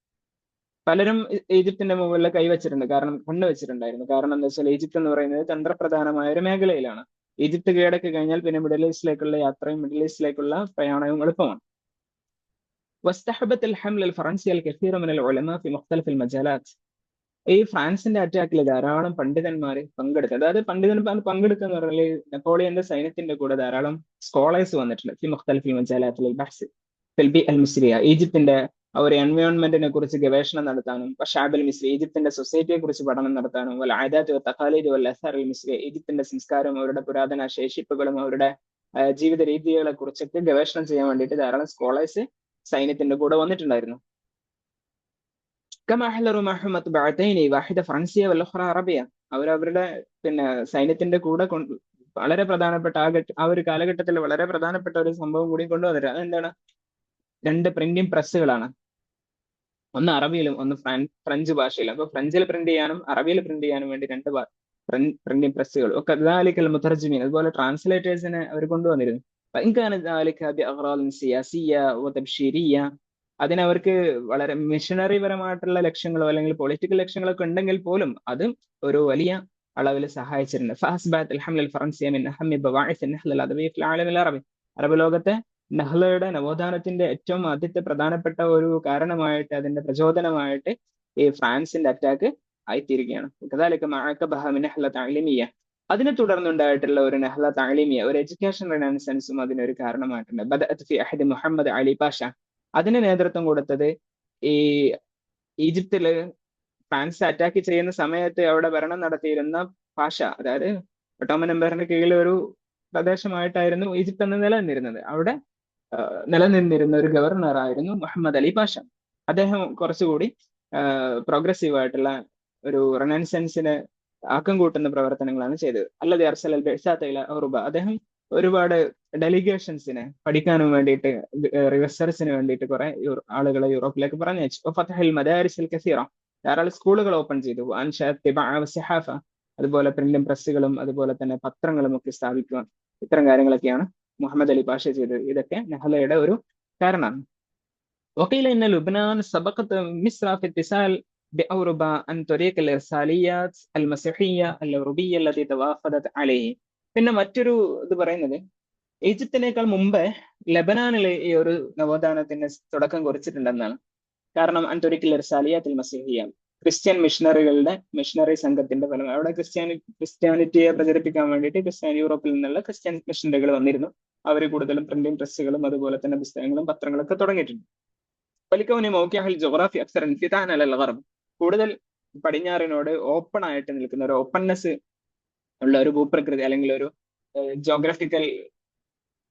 പലരും ഈജിപ്തിന്റെ മുകളിൽ കൈവച്ചിട്ടുണ്ട്, കണ്ണുവെച്ചിട്ടുണ്ടായിരുന്നു. കാരണം എന്താ വെച്ചാൽ ഈജിപ്ത് എന്ന് പറയുന്നത് തന്ത്രപ്രധാനമായ ഒരു മേഖലയിലാണ്. ഈജിപ്ത് കീഴടക്കി കഴിഞ്ഞാൽ പിന്നെ മിഡിൽ ഈസ്റ്റിലേക്കുള്ള യാത്രയും മിഡിൽ ഈസ്റ്റിലേക്കുള്ള പ്രയാണവും എളുപ്പമാണ്. واستحبت الحملة الفرنسية الكثير من العلماء في مختلف المجالات. ഈ ഫ്രാൻസിന്റെ അറ്റാക്കിൽ ധാരാളം പണ്ഡിതന്മാർ പങ്കെടുത്തു. അതായത് പങ്കെടുക്കുക എന്ന് പറഞ്ഞാൽ നെപ്പോളിയന്റെ സൈന്യത്തിന്റെ കൂടെ ധാരാളം സ്കോളേഴ്സ് വന്നിട്ടുണ്ട്. ഫി മുഖ്തലിഫിൽ മജാലാത്തിൽ ബഹ്സ് ഫിൽ ബി അൽ മിസ്രിയ, ഈജിപ്തിന്റെ ഒരു എൻവയോൺമെന്റിനെ കുറിച്ച് ഗവേഷണം നടത്താനും ഷാബൽ മിസ്രി ഈജിപ്തിന്റെ സൊസൈറ്റിയെ കുറിച്ച് പഠനം നടത്താനും വൽ ആദാത്ത് തഖാലീദ് വൽ അസാർ അൽ മിസ്രി ഈജിപ്തിന്റെ സംസ്കാരവും അവരുടെ പുരാതന ശേഷിപ്പുകളും അവരുടെ ജീവിത രീതികളെ കുറിച്ചൊക്കെ ഗവേഷണം ചെയ്യാൻ വേണ്ടിയിട്ട് ധാരാളം സ്കോളേഴ്സ് സൈന്യത്തിന്റെ കൂടെ വന്നിട്ടുണ്ടായിരുന്നു. كما حضروا معهم مطبعتين واحدة فرنسية والأخرى عربية. അവരവരുടെ സൈന്യത്തിന്റെ കൂടെ വളരെ പ്രധാനപ്പെട്ട ആ ഒരു കാലഘട്ടത്തിൽ വളരെ പ്രധാനപ്പെട്ട ഒരു സംഭവം കൂടി കൊണ്ടുവന്നിട്ട് അതെന്താണ്? 2 പ്രിന്റിംഗ് പ്രസ്സുകളാണ്. ഒന്ന് അറബിയിലും ഒന്ന് ഫ്രഞ്ച് ഭാഷയിലും. അപ്പൊ ഫ്രഞ്ചിൽ പ്രിന്റ് ചെയ്യാനും അറബിയിൽ പ്രിന്റ് ചെയ്യാനും വേണ്ടി 2 പ്രിന്റിംഗ് പ്രസ്സുകൾ ഒക്കെ മുതർജിമീൻ, അതുപോലെ ട്രാൻസ്ലേറ്റേഴ്സിനെ അവർ കൊണ്ടുവന്നിരുന്നു. അതിനവർക്ക് വളരെ മിഷനറി പരമായിട്ടുള്ള ലക്ഷ്യങ്ങളോ അല്ലെങ്കിൽ പൊളിറ്റിക്കൽ ലക്ഷ്യങ്ങളോ ഒക്കെ ഉണ്ടെങ്കിൽ പോലും അതും ഒരു വലിയ അളവിൽ സഹായിച്ചിട്ടുണ്ട്. അറബ് ലോകത്തെ നഹ്ലയുടെ നവോത്ഥാനത്തിന്റെ ഏറ്റവും ആദ്യത്തെ പ്രധാനപ്പെട്ട ഒരു കാരണമായിട്ട് അതിന്റെ പ്രചോദനമായിട്ട് ഈ ഫ്രാൻസിന്റെ അറ്റാക്ക് ആയിത്തീരുകയാണ്. അതിനെ തുടർന്നുണ്ടായിട്ടുള്ള ഒരു നഹ്ല തഅലീമിയ, ഒരു എഡ്യൂക്കേഷൻ റിനൈസൻസും അതിനൊരു കാരണമായിട്ടുണ്ട്. മുഹമ്മദ് അലി പാഷ അതിന് നേതൃത്വം കൊടുത്തത് ഈ ഈജിപ്തില് ഫ്രാൻസ് അറ്റാക്ക് ചെയ്യുന്ന സമയത്ത് അവിടെ ഭരണം നടത്തിയിരുന്ന പാഷ, അതായത് ഒട്ടോമൻ എംപയറിന്റെ കീഴിൽ ഒരു പ്രദേശമായിട്ടായിരുന്നു ഈജിപ്ത് എന്ന് നിലനിന്നിരുന്നത്. അവിടെ നിലനിന്നിരുന്ന ഒരു ഗവർണർ ആയിരുന്നു മുഹമ്മദ് അലി പാഷ. അദ്ദേഹം കുറച്ചുകൂടി പ്രോഗ്രസീവ് ആയിട്ടുള്ള ഒരു റിനൈസൻസിന് ആക്കം കൂട്ടുന്ന പ്രവർത്തനങ്ങളാണ് ചെയ്തത്. അല്ലാതെ അർസൽ ബിഅ്സാത ഔറുബ, അദ്ദേഹം ഒരുപാട് ഡെലിഗേഷൻസിനെ പഠിക്കാനും വേണ്ടിയിട്ട് റിസർച്ചിന് വേണ്ടിയിട്ട് കുറെ ആളുകളെ യൂറോപ്പിലേക്ക് പറഞ്ഞയച്ചു. ഫതഹൽ മദാരിസ് അൽ കസീറ, ധാരാളം സ്കൂളുകൾ ഓപ്പൺ ചെയ്തു. അതുപോലെ പ്രിന്റും പ്രസ്സുകളും അതുപോലെ തന്നെ പത്രങ്ങളും ഒക്കെ സ്ഥാപിക്കുക. ഇത്തരം കാര്യങ്ങളൊക്കെയാണ് മുഹമ്മദ് അലി പാഷ ചെയ്തത്. ഇതൊക്കെ നഹ്ലയുടെ ഒരു കാരണമാണ്. وقيل إن لبنان سبقت مصر في اتصال بأوروبا عن طريق الإرساليات المسيحية الأوروبية التي توافدت عليه. പിന്നെ മറ്റൊരു ഇത് പറയുന്നത് ഈജിപ്തിനേക്കാൾ മുമ്പേ ലബനാനിൽ ഈ ഒരു നവോത്ഥാനത്തിന് തുടക്കം കുറിച്ചിട്ടുണ്ടെന്നാണ്. കാരണം അൻതൊരിക്കൽ ഇർസാലിയാത്തിൽ മസീഹിയ, ക്രിസ്ത്യൻ മിഷണറി സംഘത്തിന്റെ ഫലം. അവിടെ ക്രിസ്ത്യാനിറ്റിയെ പ്രചരിപ്പിക്കാൻ വേണ്ടിയിട്ട് യൂറോപ്പിൽ നിന്നുള്ള ക്രിസ്ത്യൻ മിഷണറികൾ വന്നിരുന്നു. അവർ കൂടുതലും പ്രിന്റിംഗ് പ്രസ്സുകളും അതുപോലെ തന്നെ പുസ്തകങ്ങളും പത്രങ്ങളൊക്കെ തുടങ്ങിയിട്ടുണ്ട്. വലിക്കൗനി മൗഖിഅൽ ജോഗ്രാഫി അക്സർ ഇൻഫിതാൻ അലൽ ഗർബ്, കൂടുതൽ പടിഞ്ഞാറിനോട് ഓപ്പൺ ആയിട്ട് നിൽക്കുന്ന ഒരു ഓപ്പൺനെസ് ഉള്ള ഒരു ഭൂപ്രകൃതി അല്ലെങ്കിൽ ഒരു ജോഗ്രഫിക്കൽ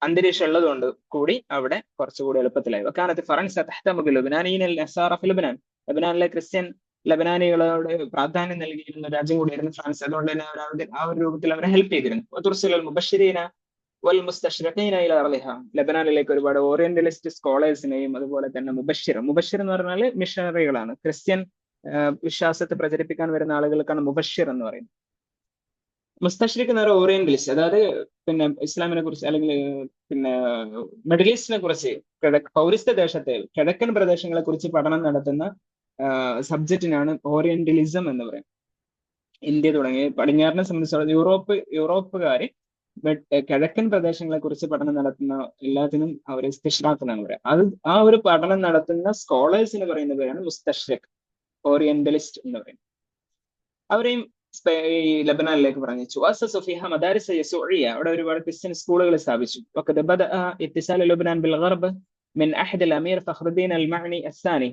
അന്തരീക്ഷം ഉള്ളതുകൊണ്ട് കൂടി അവിടെ കുറച്ചുകൂടി എളുപ്പത്തിലായി. വക്കാനത്ത് ഫറൻസ തഹ്തമു ലുബ്നാനീന നസാറ ഫി ലുബ്നാൻ, ലബനാനിലെ ക്രിസ്ത്യൻ ലബനാനികളോട് പ്രാധാന്യം നൽകിയിരുന്ന രാജ്യം കൂടിയായിരുന്നു ഫ്രാൻസ്. അതുകൊണ്ട് തന്നെ ആ ഒരു രൂപത്തിൽ അവരെ ഹെൽപ്പ് ചെയ്തിരുന്നു. തുർസിലുൽ മുബശ്ശിരീന വൽ മുസ്തശ്രിഖീന ഇലാ അർളിഹ, ലബനാനിലേക്ക് ഒരുപാട് ഓറിയന്റലിസ്റ്റ് സ്കോളേഴ്സിനെയും അതുപോലെ തന്നെ മുബശ്ശിർ എന്ന് പറഞ്ഞാൽ മിഷണറികളാണ്. ക്രിസ്ത്യൻ വിശ്വാസത്തെ പ്രചരിപ്പിക്കാൻ വരുന്ന ആളുകൾക്കാണ് മുബശ്ശിർ എന്ന് പറയുന്നത്. മുസ്തശ്രിഖ് എന്ന് പറയുന്ന ഓറിയന്റലിസ്റ്റ്, അതായത് പിന്നെ ഇസ്ലാമിനെ കുറിച്ച് അല്ലെങ്കിൽ പിന്നെ മിഡിൽ ഈസ്റ്റിനെ കുറിച്ച്, പൗരസ്ത്യ ദേശത്തെ കിഴക്കൻ പ്രദേശങ്ങളെ കുറിച്ച് പഠനം നടത്തുന്ന സബ്ജക്റ്റിനാണ് ഓറിയന്റലിസം എന്ന് പറയുന്നത്. ഇന്ത്യ തുടങ്ങി പടിഞ്ഞാറിനെ സംബന്ധിച്ചോളം യൂറോപ്പുകാര് കിഴക്കൻ പ്രദേശങ്ങളെ കുറിച്ച് പഠനം നടത്തുന്ന എല്ലാത്തിനും അവർ ഇസ്തിഷ്റാഖ് എന്നാണ് പറയാം. ആ ഒരു പഠനം നടത്തുന്ന സ്കോളേഴ്സിന് പറയുന്ന പേരാണ് മുസ്തശ്രിഖ്, ഓറിയന്റലിസ്റ്റ് എന്ന് പറയുന്നത്. അവരെയും ഈ ലബനാനിലേക്ക് പറഞ്ഞു. മദാരിസ യസൂഇയ്യ, അവിടെ ഒരുപാട് ക്രിസ്ത്യൻ സ്കൂളുകൾ സ്ഥാപിച്ചു. വഖദ് ബദഅ ഇത്തിസാൽ ലുബ്നാൻ ബിൽ ഗർബ് മിൻ അഹദ് അൽ അമീർ ഫഖ്റുദ്ദീൻ അൽ മഅനി അസ്സാനി,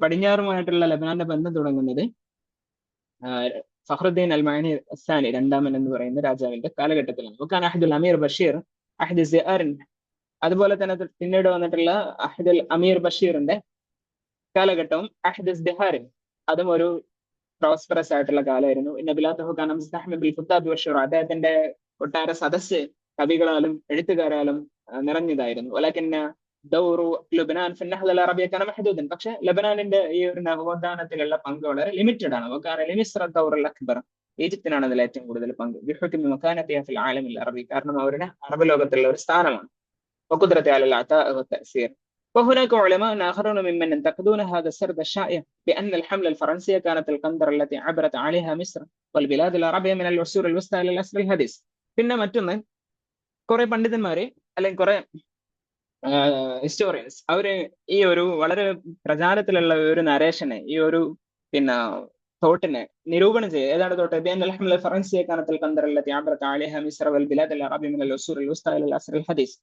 പടിഞ്ഞാറുമായിട്ടുള്ള ലബനാന്റെ ബന്ധം തുടങ്ങുന്നത് ഫഖ്റുദ്ദീൻ അൽ മഅനി അസ്സാനി, രണ്ടാമൻ എന്ന് പറയുന്ന രാജാവിന്റെ കാലഘട്ടത്തിലാണ്. വകാന അഹ്ദുൽ അമീർ ബഷീർ അഹ്ദ് സിആറിൻ, അതുപോലെ തന്നെ പിന്നീട് വന്നിട്ടുള്ള അഹ്ദുൽ അമീർ ബഷീറിന്റെ കാലഘട്ടവും അഹ്ദ് ഇസ്തിഹാറിൻ, അതും ഒരു പ്രോസ്പെറസ് ആയിട്ടുള്ള കാലമായിരുന്നു. അദ്ദേഹത്തിന്റെ ഒട്ടാര സദസ്സ് കവികളാലും എഴുത്തുകാരാലും നിറഞ്ഞതായിരുന്നു. പക്ഷെ ലബനാനിന്റെ ഈ ഒരു നവോത്ഥാനത്തിലുള്ള പങ്ക് വളരെ ലിമിറ്റഡ് ആണ്. അക്ബർ, ഈജിപ്തിനാണ് അതിൽ ഏറ്റവും കൂടുതൽ പങ്ക്. അറബി, കാരണം അവരുടെ അറബ് ലോകത്തുള്ള ഒരു സ്ഥാനമാണ്. وهناك علماء آخرون ممن ينتقدون هذا السرد الشائع بأن الحملة الفرنسية كانت القنطرة التي عبرت عليها مصر والبلاد العربية من العصور الوسطى إلى العصر الحديث. പിന്നെ മറ്റൊന്ന്, കുറെ പണ്ഡിതന്മാര് അല്ലെങ്കിൽ കുറെ ഹിസ്റ്റോറിയൻസ് അവര് ഈ ഒരു വളരെ പ്രചാരത്തിലുള്ള ഒരു നരേഷനെ, ഈ ഒരു പിന്നെ തോട്ടിനെ നിരൂപണം ചെയ്യുക. ഏതാണ് തോട്ട്? بأن الحملة الفرنسية كانت القنطرة التي عبرت عليها مصر والبلاد العربية من العصور الوسطى إلى العصر الحديث.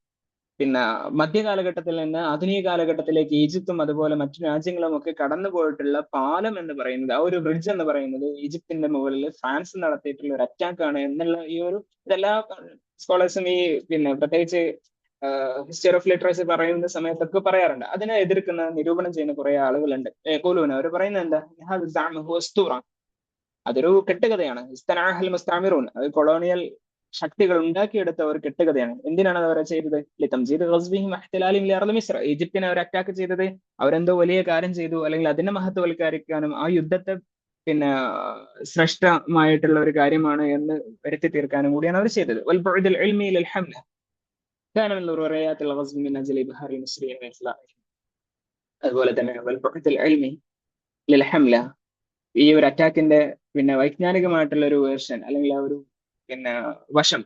പിന്നെ മധ്യകാലഘട്ടത്തിൽ നിന്ന് ആധുനിക കാലഘട്ടത്തിലേക്ക് ഈജിപ്തും അതുപോലെ മറ്റു രാജ്യങ്ങളും ഒക്കെ കടന്നു പോയിട്ടുള്ള പാലം എന്ന് പറയുന്നത്, ആ ഒരു ബ്രിഡ്ജ് എന്ന് പറയുന്നത് ഈജിപ്തിന്റെ മുകളിൽ ഫ്രാൻസ് നടത്തിയിട്ടുള്ള ഒരു അറ്റാക്ക് ആണ് എന്നുള്ള ഈ ഒരു ഇതെല്ലാ സ്കോളേഴ്സും ഈ പിന്നെ പ്രത്യേകിച്ച് ഹിസ്റ്ററി ഓഫ് ലിറ്ററേച്ചർ പറയുന്ന സമയത്തൊക്കെ പറയാറുണ്ട്. അതിനെ എതിർക്കുന്ന നിരൂപണം ചെയ്യുന്ന കുറെ ആളുകളുണ്ട്. കോലൂന അവർ പറയുന്നത് എന്താ? അതൊരു കെട്ടുകഥയാണ്. അത് കൊളോണിയൽ ശക്തികൾ ഉണ്ടാക്കിയെടുത്ത ഒരു കെട്ടുകഥയാണ്. എന്തിനാണ് അവരെ ചെയ്തത്? ഈജിപ്തിനെ അവർ അറ്റാക്ക് ചെയ്തത് അവരെന്തോ വലിയ കാര്യം ചെയ്തു അല്ലെങ്കിൽ അതിനെ മഹത്വവൽക്കരിക്കാനും ആ യുദ്ധത്തെ പിന്നെ ശ്രേഷ്ഠമായിട്ടുള്ള ഒരു കാര്യമാണ് എന്ന് വരുത്തി തീർക്കാനും കൂടിയാണ് അവർ ചെയ്തത്. അതുപോലെ തന്നെ ഈ ഒരു അറ്റാക്കിന്റെ പിന്നെ വൈജ്ഞാനികമായിട്ടുള്ള ഒരു വേർഷൻ അല്ലെങ്കിൽ ആ ഒരു പിന്നെ വശം,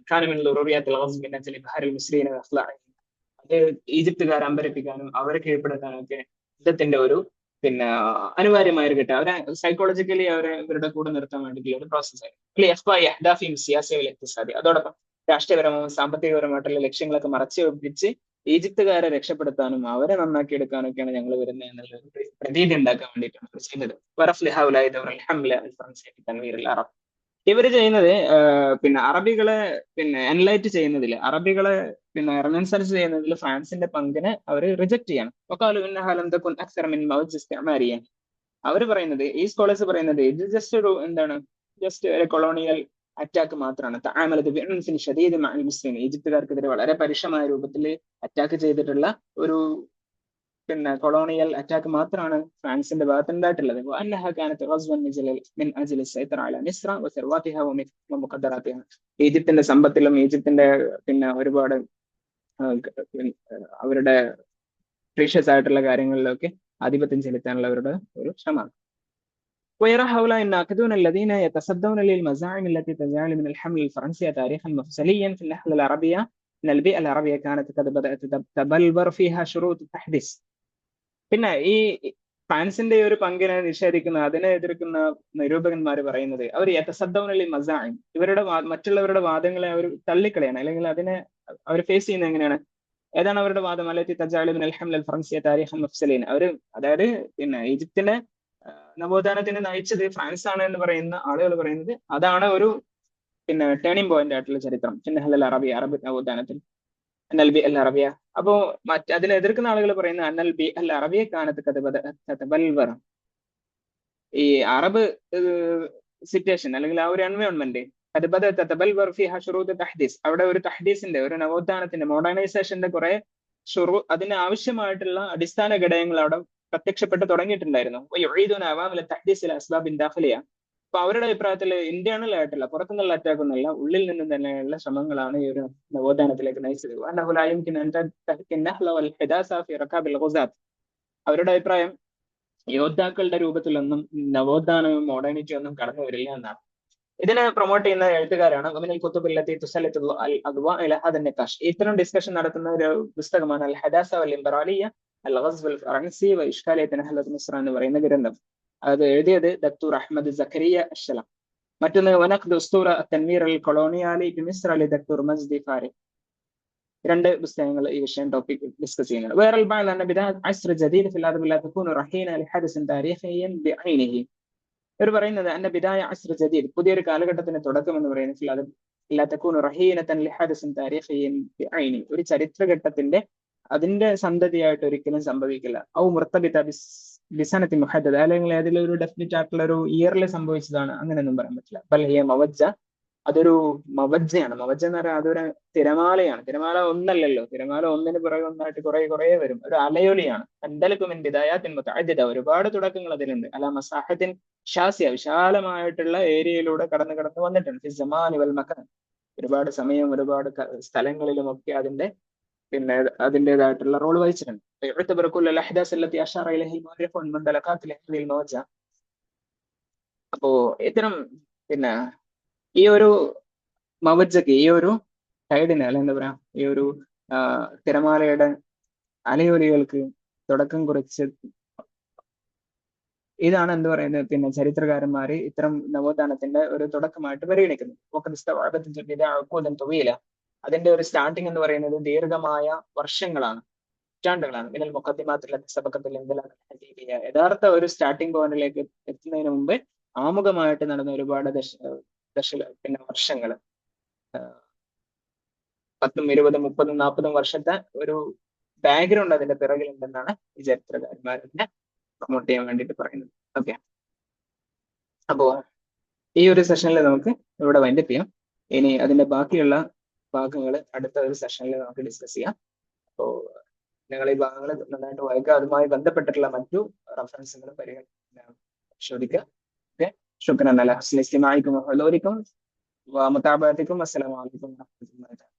അത് ഈജിപ്തുകാരെ അമ്പരപ്പിക്കാനും അവരെ കീഴ്പ്പെടുത്താനും ഒക്കെ യുദ്ധത്തിന്റെ ഒരു പിന്നെ അനിവാര്യമായ ഒരു ഘട്ടം. അവരെ സൈക്കോളജിക്കലി അവരെ ഇവരുടെ കൂടെ നിർത്താൻ വേണ്ടിയിട്ടുള്ള ഒരു പ്രോസസ്സായിരുന്നു. അതോടൊപ്പം രാഷ്ട്രീയപരവും സാമ്പത്തികപരമായിട്ടുള്ള ലക്ഷ്യങ്ങളൊക്കെ മറച്ചു വെപ്പിച്ച് ഈജിപ്തുകാരെ രക്ഷപ്പെടുത്താനും അവരെ നന്നാക്കി എടുക്കാനൊക്കെയാണ് ഞങ്ങൾ വരുന്നത് എന്നുള്ള ഒരു പ്രതീതി ഉണ്ടാക്കാൻ വേണ്ടിയിട്ടാണ് ചെയ്യുന്നത്. ഇവര് ചെയ്യുന്നത് പിന്നെ അറബികളെ പിന്നെ എൻലൈറ്റ് ചെയ്യുന്നതിൽ, അറബികളെ പിന്നെ റെനസൻസ് ചെയ്യുന്നതിൽ ഫ്രാൻസിന്റെ പങ്കിനെ അവർ റിജക്ട് ചെയ്യണം. അവർ പറയുന്നത്, ഈ സ്കോളേഴ്സ് പറയുന്നത് ഇത് ജസ്റ്റ് ഒരു എന്താണ്, ജസ്റ്റ് ഒരു കൊളോണിയൽ അറ്റാക്ക് മാത്രമാണ്. ഈജിപ്തുകാർക്കെതിരെ വളരെ പരുഷമായ രൂപത്തിൽ അറ്റാക്ക് ചെയ്തിട്ടുള്ള ഒരു പിന്നെ കൊളോണിയൽ അറ്റാക്ക് മാത്രമാണ് ഫ്രാൻസിന്റെ ഭാഗത്തുണ്ടായിട്ടുള്ളത്. ഈജിപ്തിന്റെ സമ്പത്തിലും ഈജിപ്തിന്റെ പിന്നെ ഒരുപാട് അവരുടെ പ്രീഷ്യസ് ആയിട്ടുള്ള കാര്യങ്ങളിലൊക്കെ ആധിപത്യം ചെലുത്താനുള്ള അവരുടെ ഒരു ശ്രമമാണ്. ويرى هؤلاء الناقدون الذين يتصدون للمزاعم التي تجعل من الحمل الفرنسي تاريخا مفصليا في الناحية العربية أن البيئة العربية كانت قد بدأت تتبلور فيها شروط التحديث. പിന്നെ ഈ ഫ്രാൻസിന്റെ ഒരു പങ്കിനെ നിഷേധിക്കുന്ന, അതിനെ എതിർക്കുന്ന നിരൂപകന്മാർ പറയുന്നത് അവർ യതസദ്ദൗനലി മസാഇം, ഇവരുടെ മറ്റുള്ളവരുടെ വാദങ്ങളെ അവർ തള്ളിക്കളയാണ്, അല്ലെങ്കിൽ അതിനെ അവർ ഫേസ് ചെയ്യുന്നത് എങ്ങനെയാണ്? ഏതാണ് അവരുടെ വാദം? അല്ലത്തി തജഅലു മിനൽ ഹംൽ ഫറൻസിയ താരിഖൻ മഫ്സലീൻ. അവർ അതായത് പിന്നെ ഈജിപ്തിനെ നവോത്ഥാനത്തിന് നയിച്ചത് ഫ്രാൻസ് ആണ് എന്ന് പറയുന്ന ആളുകൾ പറയുന്നത് അതാണ് ഒരു പിന്നെ ടേണിംഗ് പോയിന്റ് ആയിട്ടുള്ള ചരിത്രം. പിന്നെ അൽ അറബിയ, അറബ് നവോത്ഥാനത്തിൽ അന്നൽ ബി അൽ അറബിയ. അപ്പോ അതിനെ എതിർക്കുന്ന ആളുകൾ പറയുന്ന അന്നൽ ബി അൽ അറബിയ കാനത്ത് തതബൽവറ. ഈ അറബ് സിറ്റുവേഷൻ അല്ലെങ്കിൽ ആ ഒരു എൻവയോൺമെന്റ് അവിടെ ഒരു തഹ്ദീസിന്റെ, ഒരു നവോത്ഥാനത്തിന്റെ, മോഡേണൈസേഷന്റെ കുറെ അതിന് ആവശ്യമായിട്ടുള്ള അടിസ്ഥാന ഘടകങ്ങൾ അവിടെ പ്രത്യക്ഷപ്പെട്ട് തുടങ്ങിയിട്ടുണ്ടായിരുന്നു. അപ്പൊ അവരുടെ അഭിപ്രായത്തിൽ ഇന്റേണൽ ആയിട്ടുള്ള, പുറത്തുനിന്നുള്ള അറ്റാക്ക് ഒന്നല്ല, ഉള്ളിൽ നിന്നും തന്നെയുള്ള ശ്രമങ്ങളാണ് ഈ ഒരു നവോത്ഥാനത്തിലേക്ക് നയിച്ചത്. അവരുടെ അഭിപ്രായം യോദ്ധാക്കളുടെ രൂപത്തിലൊന്നും നവോത്ഥാനവും മോഡേണിറ്റി ഒന്നും കടന്നു വരില്ല എന്നാണ്. ഇതിനെ പ്രൊമോട്ട് ചെയ്യുന്ന എഴുത്തുകാരാണ് ഇത്തരം ഡിസ്കഷൻ നടത്തുന്ന ഒരു പുസ്തകമാണ് അൽ ഹദാസ വൽ ലിബറാലിയ അൽ ഗസ്വ് അൽ ഫറൻസി വ ഇഷ്കാലിയത്ത് നഹ്ലത്ത് മിസ്ർ എന്ന് പറയുന്ന ഗ്രന്ഥം. അത് എഴുതിയത് ഡക്ടർ അഹ്മദ് സക്കരിയ അഷ്ശലം. മറ്റൊന്ന് വനഖ്ദ് ഉസ്തൂറ തൻവീർ അൽ കൊളോണിയാലി ബി മിസ്ർ അലി ഡക്ടർ മജ്ദി ഫാരി. രണ്ട് പുസ്തകങ്ങൾ ഈ വിഷയം ടോപ്പിക് ഡിസ്കസ് ചെയ്യുന്നത്. വേറെ ഇവർ പറയുന്നത് അന്ന ബിദായ അസ്ർ ജദീദ്, പുതിയൊരു കാലഘട്ടത്തിന്റെ തുടക്കം എന്ന് പറയുന്നത് അത് ലാ തകൂനു റഹീനതൻ ലിഹദസിൻ താരീഖിയ്യിൻ ബിഐനി, ഒരു ചരിത്രഘട്ടത്തിന്റെ അതിന്റെ സന്തതിയായിട്ട് ഒരിക്കലും സംഭവിക്കില്ല. ഔ മുർത്തബിത ബിസനത്തി മുഹദ്ദദ, അല്ലെങ്കിൽ അതിലൊരു ഡെഫിനിറ്റ് ആയിട്ടുള്ള ഒരു ഇയറിൽ സംഭവിച്ചതാണ്, അങ്ങനെയൊന്നും പറയാൻ പറ്റില്ല. ബൽ ഹിയ മവജ്ജ, അതൊരു മവജ്ജയാണ്. മവജ്ജ എന്ന് പറഞ്ഞാൽ അതൊരു തിരമാലയാണ്. തിരമാല ഒന്നല്ലല്ലോ, തിരമാല ഒന്നിന് പുറകെ ഒന്നായിട്ട് കുറെ കുറെ വരും. ഒരു അലയൊലിയാണ്. അൻദലകുമിൻ ബിദായാത്തിൻ മുതഅദ്ദിദ, ഒരുപാട് തുടക്കങ്ങൾ അതിലുണ്ട്. അലാ മസാഹത്തിൻ ഷാസിയ, വിശാലമായിട്ടുള്ള ഏരിയയിലൂടെ കടന്നു വന്നിട്ടുണ്ട്. ഫി സമാനി വൽ മകാൻ, ഒരുപാട് സമയം ഒരുപാട് സ്ഥലങ്ങളിലും ഒക്കെ അതിന്റെ പിന്നെ അതിൻ്റെതായിട്ടുള്ള റോൾ വഹിച്ചിട്ടുണ്ട്. അപ്പോ ഇത്തരം പിന്നെ ഈ ഒരു മവജ്ജക്ക്, ഈ ഒരു ടൈഡിന്, അല്ല എന്താ പറയാ, ഈ ഒരു തിരമാലയുടെ അലയൊലികൾക്ക് തുടക്കം കുറിച്ച് ഇതാണ് എന്ത് പറയുന്നത്, പിന്നെ ചരിത്രകാരന്മാര് ഇത്തരം നവോത്ഥാനത്തിന്റെ ഒരു തുടക്കമായിട്ട് പരിഗണിക്കുന്നത്. അതിന്റെ ഒരു സ്റ്റാർട്ടിങ് എന്ന് പറയുന്നത് ദീർഘമായ വർഷങ്ങളാണ്, നൂറ്റാണ്ടുകളാണ്. മിനൽ മുഖദ്ദിമാത്തുൽ സബഖത്തുൽ ഇൻഖിലാബ് ഹദീദിയ, യഥാർത്ഥ ഒരു സ്റ്റാർട്ടിംഗ് പോയിന്റിലേക്ക് എത്തുന്നതിന് മുമ്പ് ആമുഖമായിട്ട് നടന്ന ഒരുപാട് പിന്നെ വർഷങ്ങൾ, 10, 20, 30, 40 വർഷത്തെ ഒരു ബാക്ക്ഗ്രൗണ്ട് അതിന്റെ പിറകിലുണ്ടെന്നാണ് ഈ ചരിത്രകാരന്മാരെ പ്രൊമോട്ട് ചെയ്യാൻ വേണ്ടിയിട്ട് പറയുന്നത്. ഓക്കെ, അപ്പോ ഈ ഒരു സെഷനിൽ നമുക്ക് ഇവിടെ വൈൻഡപ്പ് ചെയ്യാം. ഇനി അതിന്റെ ബാക്കിയുള്ള ഭാഗങ്ങൾ അടുത്ത ഒരു സെഷനിൽ നമുക്ക് ഡിസ്കസ് ചെയ്യാം. അപ്പോ നിങ്ങൾ ഈ ഭാഗങ്ങൾ നന്നായിട്ട് വായിക്കുക, അതുമായി ബന്ധപ്പെട്ടിട്ടുള്ള മറ്റു റഫറൻസുകളും പരിശോധിക്കുക. ഓക്കെ, ശുക്രൻ അല ഹുസ്നി ഇസ്തിമാഇക്കും വഹുദൂരിക്കും വമുതാബഅതിക്കും. അസ്സലാമു അലൈക്കും വറഹ്മത്തുള്ളാഹി.